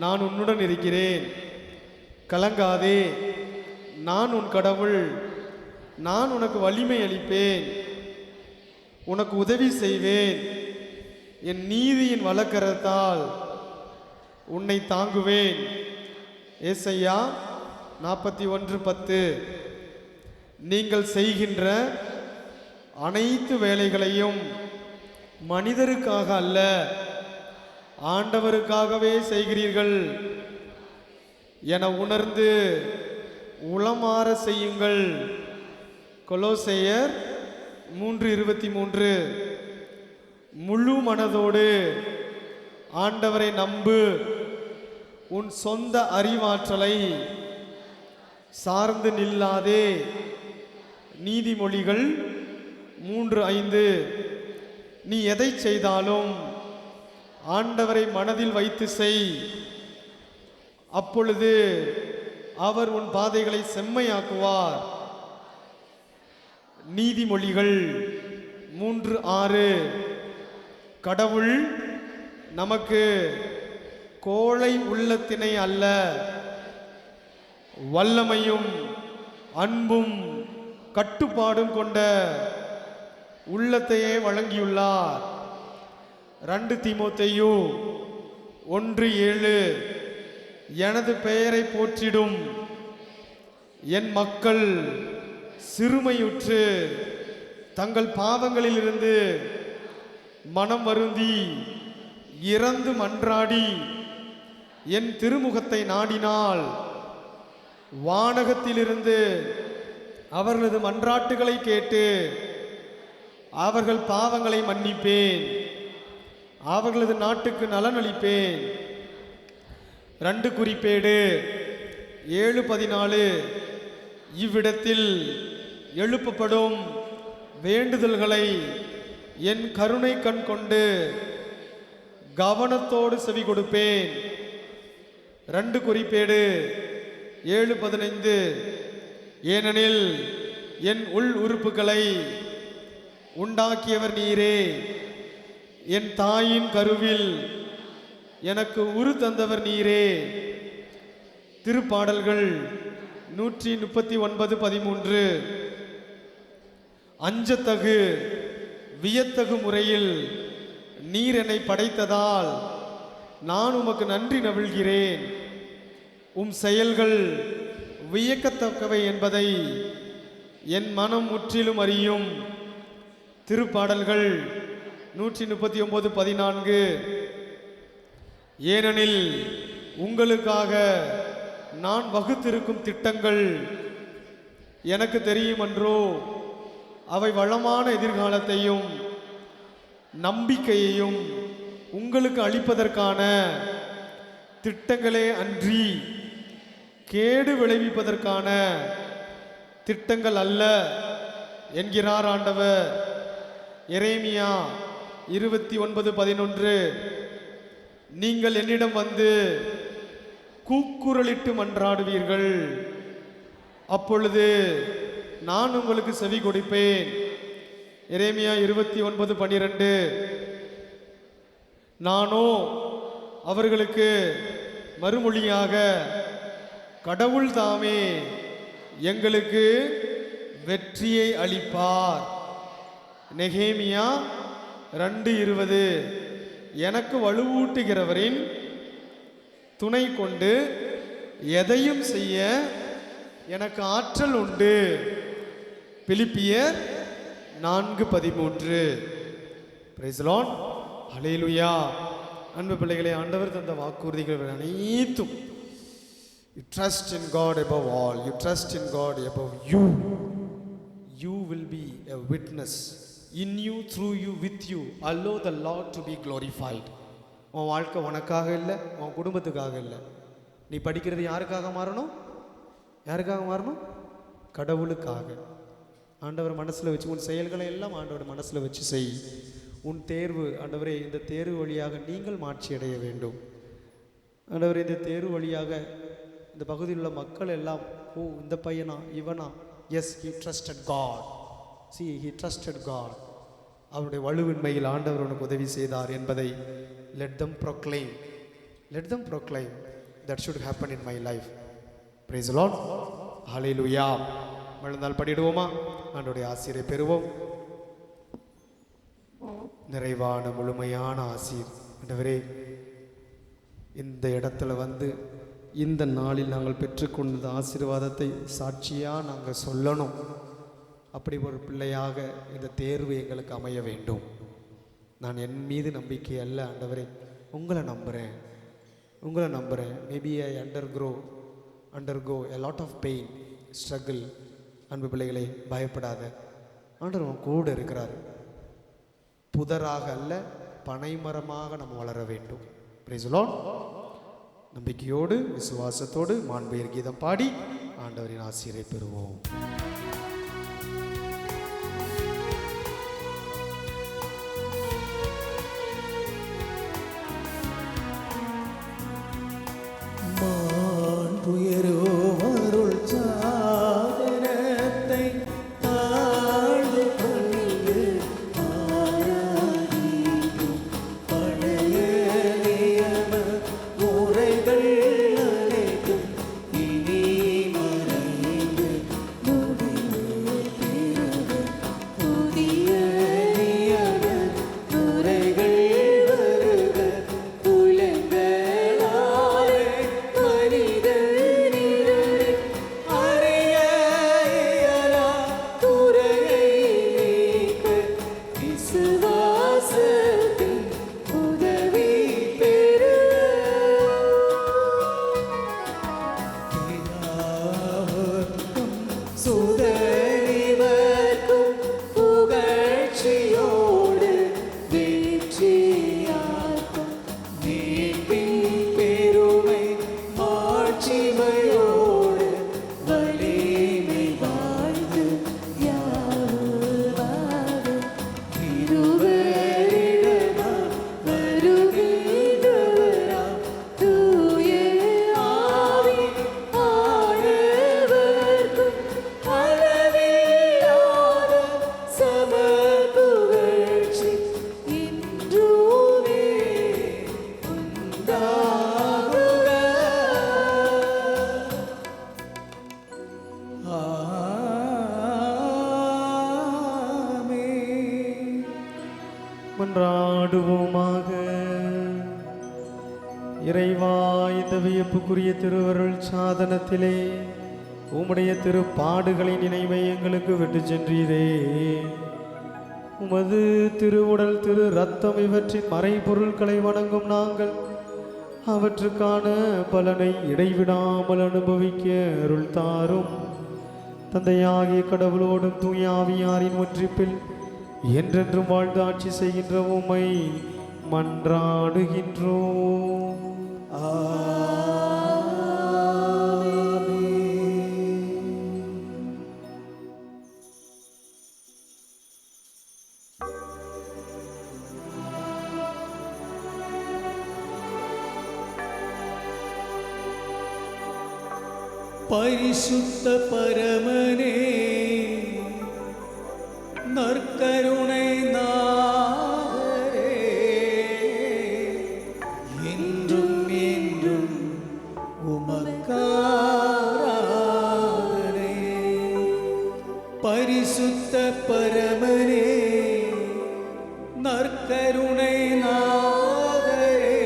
Speaker 1: நான் உன்னுடன் இருக்கிறேன். கலங்காதே, நான் உன் கடவுள். நான் உனக்கு வலிமை அளிப்பேன், உனக்கு உதவி செய்வேன். என் நீதியின் வலக்கரத்தால் உன்னை தாங்குவேன். ஏசாயா 41:10. நீங்கள் செய்கின்ற அனைத்து வேலைகளையும் மனிதருக்காக அல்ல, ஆண்டவருக்காகவே செய்கிறீர்கள் என உணர்ந்து உளமாற செய்யுங்கள். கொலோசையர் 3:23. முழு மனதோடு ஆண்டவரை நம்பு, உன் சொந்த அறிவாற்றலை சார்ந்து நில்லாதே. நீதிமொழிகள் 3:5. நீ எதை செய்தாலும் ஆண்டவரை மனதில் வைத்து செய், அப்பொழுது அவர் உன் பாதைகளை செம்மையாக்குவார். நீதிமொழிகள் 3:6. கடவுள் நமக்கு கோழை உள்ளத்தினை அல்ல, வல்லமையும் அன்பும் கட்டுப்பாடும் கொண்ட உள்ளத்தையே வழங்கியுள்ளார். 2 தீமோத்தேயு 1:7. எனது பெயரை போற்றிடும் என் மக்கள் சிறுமையுற்று தங்கள் பாவங்களிலிருந்து மனம் வருந்தி இறந்து மன்றாடி என் திருமுகத்தை நாடினால் வானகத்திலிருந்து அவர்களது மன்றாட்டுகளை கேட்டு அவர்கள் பாவங்களை மன்னிப்பேன், அவர்களது நாட்டுக்கு நலனளிப்பேன். 2 குறிப்பேடு 7:14. இவ்விடத்தில் எழுப்பப்படும் வேண்டுதல்களை என் கருணை கண் கொண்டு கவனத்தோடு செவி கொடுப்பேன். 2 குறிப்பேடு 7:15. ஏனெனில் என் உள் உறுப்புகளை உண்டாக்கியவர் நீரே, என் தாயின் கருவில் எனக்கு உரு தந்தவர் நீரே. திருப்பாடல்கள் 139:13. அஞ்சத்தகு வியத்தகு முறையில் நீர் என்னை படைத்ததால் நான் உமக்கு நன்றி நவிழ்கிறேன். உம் செயல்கள் வியக்கத்தக்கவை என்பதை என் மனம் முற்றிலும் அறியும். திருப்பாடல்கள் 139:14. ஏனெனில் உங்களுக்காக நான் வகுத்திருக்கும் திட்டங்கள் எனக்கு தெரியுமன்றோ, அவை வளமான எதிர்காலத்தையும் நம்பிக்கையையும் உங்களுக்கு அளிப்பதற்கான திட்டங்களே அன்றி கேடு விளைவிப்பதற்கான திட்டங்கள் அல்ல என்கிறார் ஆண்டவர். எரேமியா 29:11. நீங்கள் என்னிடம் வந்து கூக்குரலிட்டு மன்றாடுவீர்கள், அப்பொழுது நான் உங்களுக்கு செவி கொடுப்பேன். எரேமியா 29:12. நானோ அவர்களுக்கு மறுமொழியாக, கடவுள் தாமே எங்களுக்கு வெற்றியை அளிப்பார். நெகேமியா 2:20. எனக்கு வலுவூட்டுகிறவரின் துணை கொண்டு எதையும் செய்ய எனக்கு ஆற்றல் உண்டு. பிலிப்பியர் 4:13. Praise the Lord. ஹல்லேலூயா. அன்பு பிள்ளைகளே, ஆண்டவர் தந்த வாக்குறுதிகள் அனைத்தும், you trust in God above all, you trust in God above you, you will be a witness in you, through you, with you. Allow the Lord to be glorified. உன் வாழ்க்கை உனக்காக இல்லை, உன் குடும்பத்துக்காக இல்லை. நீ படிக்கிறது யாருக்காக மாறணும்? யாருக்காக மாறணும்? கடவுளுக்காக. ஆண்டவர் மனசில் வச்சு உன் செயல்களை எல்லாம் ஆண்டவர் மனசில் வச்சு செய். உன் தேர்வு, ஆண்டவரே இந்த தேர்வு வழியாக நீங்கள் மாட்சி அடைய வேண்டும். ஆண்டவரே இந்த தேர்வு வழியாக இந்த பகுதியில் உள்ள மக்கள் எல்லாம், ஓ இந்த பையனா இவனா, S he trusted God. See, he trusted God. அவருடைய வலுவின்மையில் ஆண்டவர் உனக்கு உதவி செய்தார் என்பதை let them proclaim. Let them proclaim. That should happen in my life. Praise the Lord. Hallelujah. மழந்தால் படிடுவோமா? ஆண்டவருடைய ஆசீரை பெறுவோம். நிறைவான முழுமையான ஆசீர் ஆண்டவரே, இந்த இடத்துல வந்து இந்த நாளில் நாங்கள் பெற்றுக்கொண்ட ஆசீர்வாதத்தை சாட்சியாக நாங்கள் சொல்லணும். அப்படி ஒரு பிள்ளையாக இந்த தேர்வு எங்களுக்கு அமைய வேண்டும். நான் என் மீது நம்பிக்கை அல்ல ஆண்டவரே, உங்களை நம்புகிறேன், உங்களை நம்புகிறேன். Maybe I undergo a lot of pain, struggle. அன்பு பிள்ளைகளே, பயப்படாத, ஆண்டவர் உன் கூட இருக்கிறார். புதராக அல்ல, பனைமரமாக நம்ம வளர வேண்டும். Price the Lord. நம்பிக்கையோடு விசுவாசத்தோடு மாண்புயர் கீதம் பாடி ஆண்டவரின் ஆசீரை பெறுவோம்.
Speaker 2: மாண்புயரோவருள் சாதனத்தை தாழ்ந்து பணிந்து ஆராதிக்கும் பழைய நியம முறைகள் அனைத்தும் இனி மறைந்து முடிவு பெறுக. புதிய நியம முறைகள் வருக. புலங்களாலே மனிதனிலே அறிய இயலா குறையை நீக்க விசுவாசத்தின் உதவி பெறுக. பிதாவர்க்கும் சுதனிவர்க்கும் புகழ்ச்சியோடு வெற்றியார்க்கும் மீட்பின் பெருமை மாட்சிமையோடு வலிமை வாழ்ந்து யாவுமாக இருவரிடமா வருகின்றவரா தூய ஆவி ஆனவர்க்கும் அளவில்லாத சம புகழ்ச்சி இன்றுமே உண்டாகுக. ஆமென்.
Speaker 1: மன்றாடுவோமாக. இறைவா, இந்த வியப்புக்குரிய திருவருள் சாதனத்திலே உம்முடைய திருப்பாடுகளின் நினைவை எங்களுக்கு விட்டு சென்றீரே. உமது திருவுடல் திரு ரத்தம் இவற்றின் மறைபொருட்களை வணங்கும் நாங்கள் அவற்றுக்கான பலனை இடைவிடாமல் அனுபவிக்க அருள் தாரும். தந்தையாகிய கடவுளோடும் தூய ஆவியாரின் ஒன்றிப்பில் என்றென்றும் வாழ்ந்து ஆட்சி செய்கின்ற உம்மை மன்றாடுகின்றோம்.
Speaker 2: பரிசுத்த பரமனே, நற்கருணை நாதரே, என்றும் என்றும் உமக்காராதனை. பரிசுத்த பரமனே, நற்கருணை நாதரே,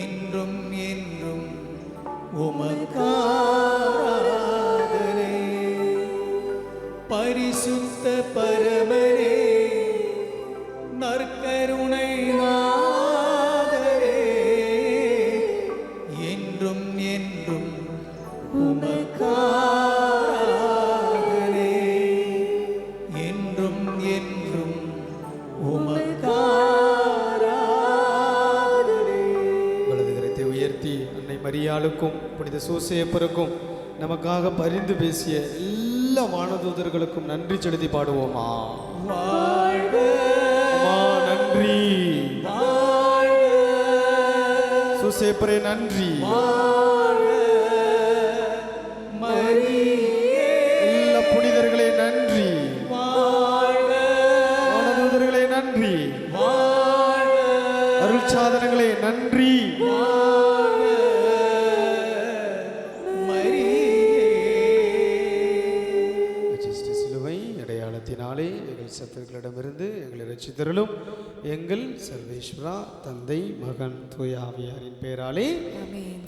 Speaker 2: என்றும் என்றும் உமக்காராதனை. பரிசுத்த பரமனே, நற்கருணை நாதரே, என்றும் என்றும் உமக்காராதனை. என்றும்
Speaker 1: மரியாளுக்கும் புனித சூசேப்பருக்கும் நமக்காக பரிந்து பேசிய எல்லா வானதூதர்களுக்கும் நன்றி செலுத்தி பாடுவோமா? அம்மா நன்றி, சூசேப்பரே நன்றி, எல்லா புனிதர்களே நன்றி, வானதூதர்களே நன்றி, அருள் சாதனங்களே நன்றி. சிலுவை அடையாளத்தினாலே எங்கள் சத்துருக்களிடமிருந்து எங்களை ரட்சித்தருளும். எங்கள் சர்வேஸ்வரா, தந்தை, மகன், தூய ஆவியாரின் பெயராலே
Speaker 3: ஆமென்.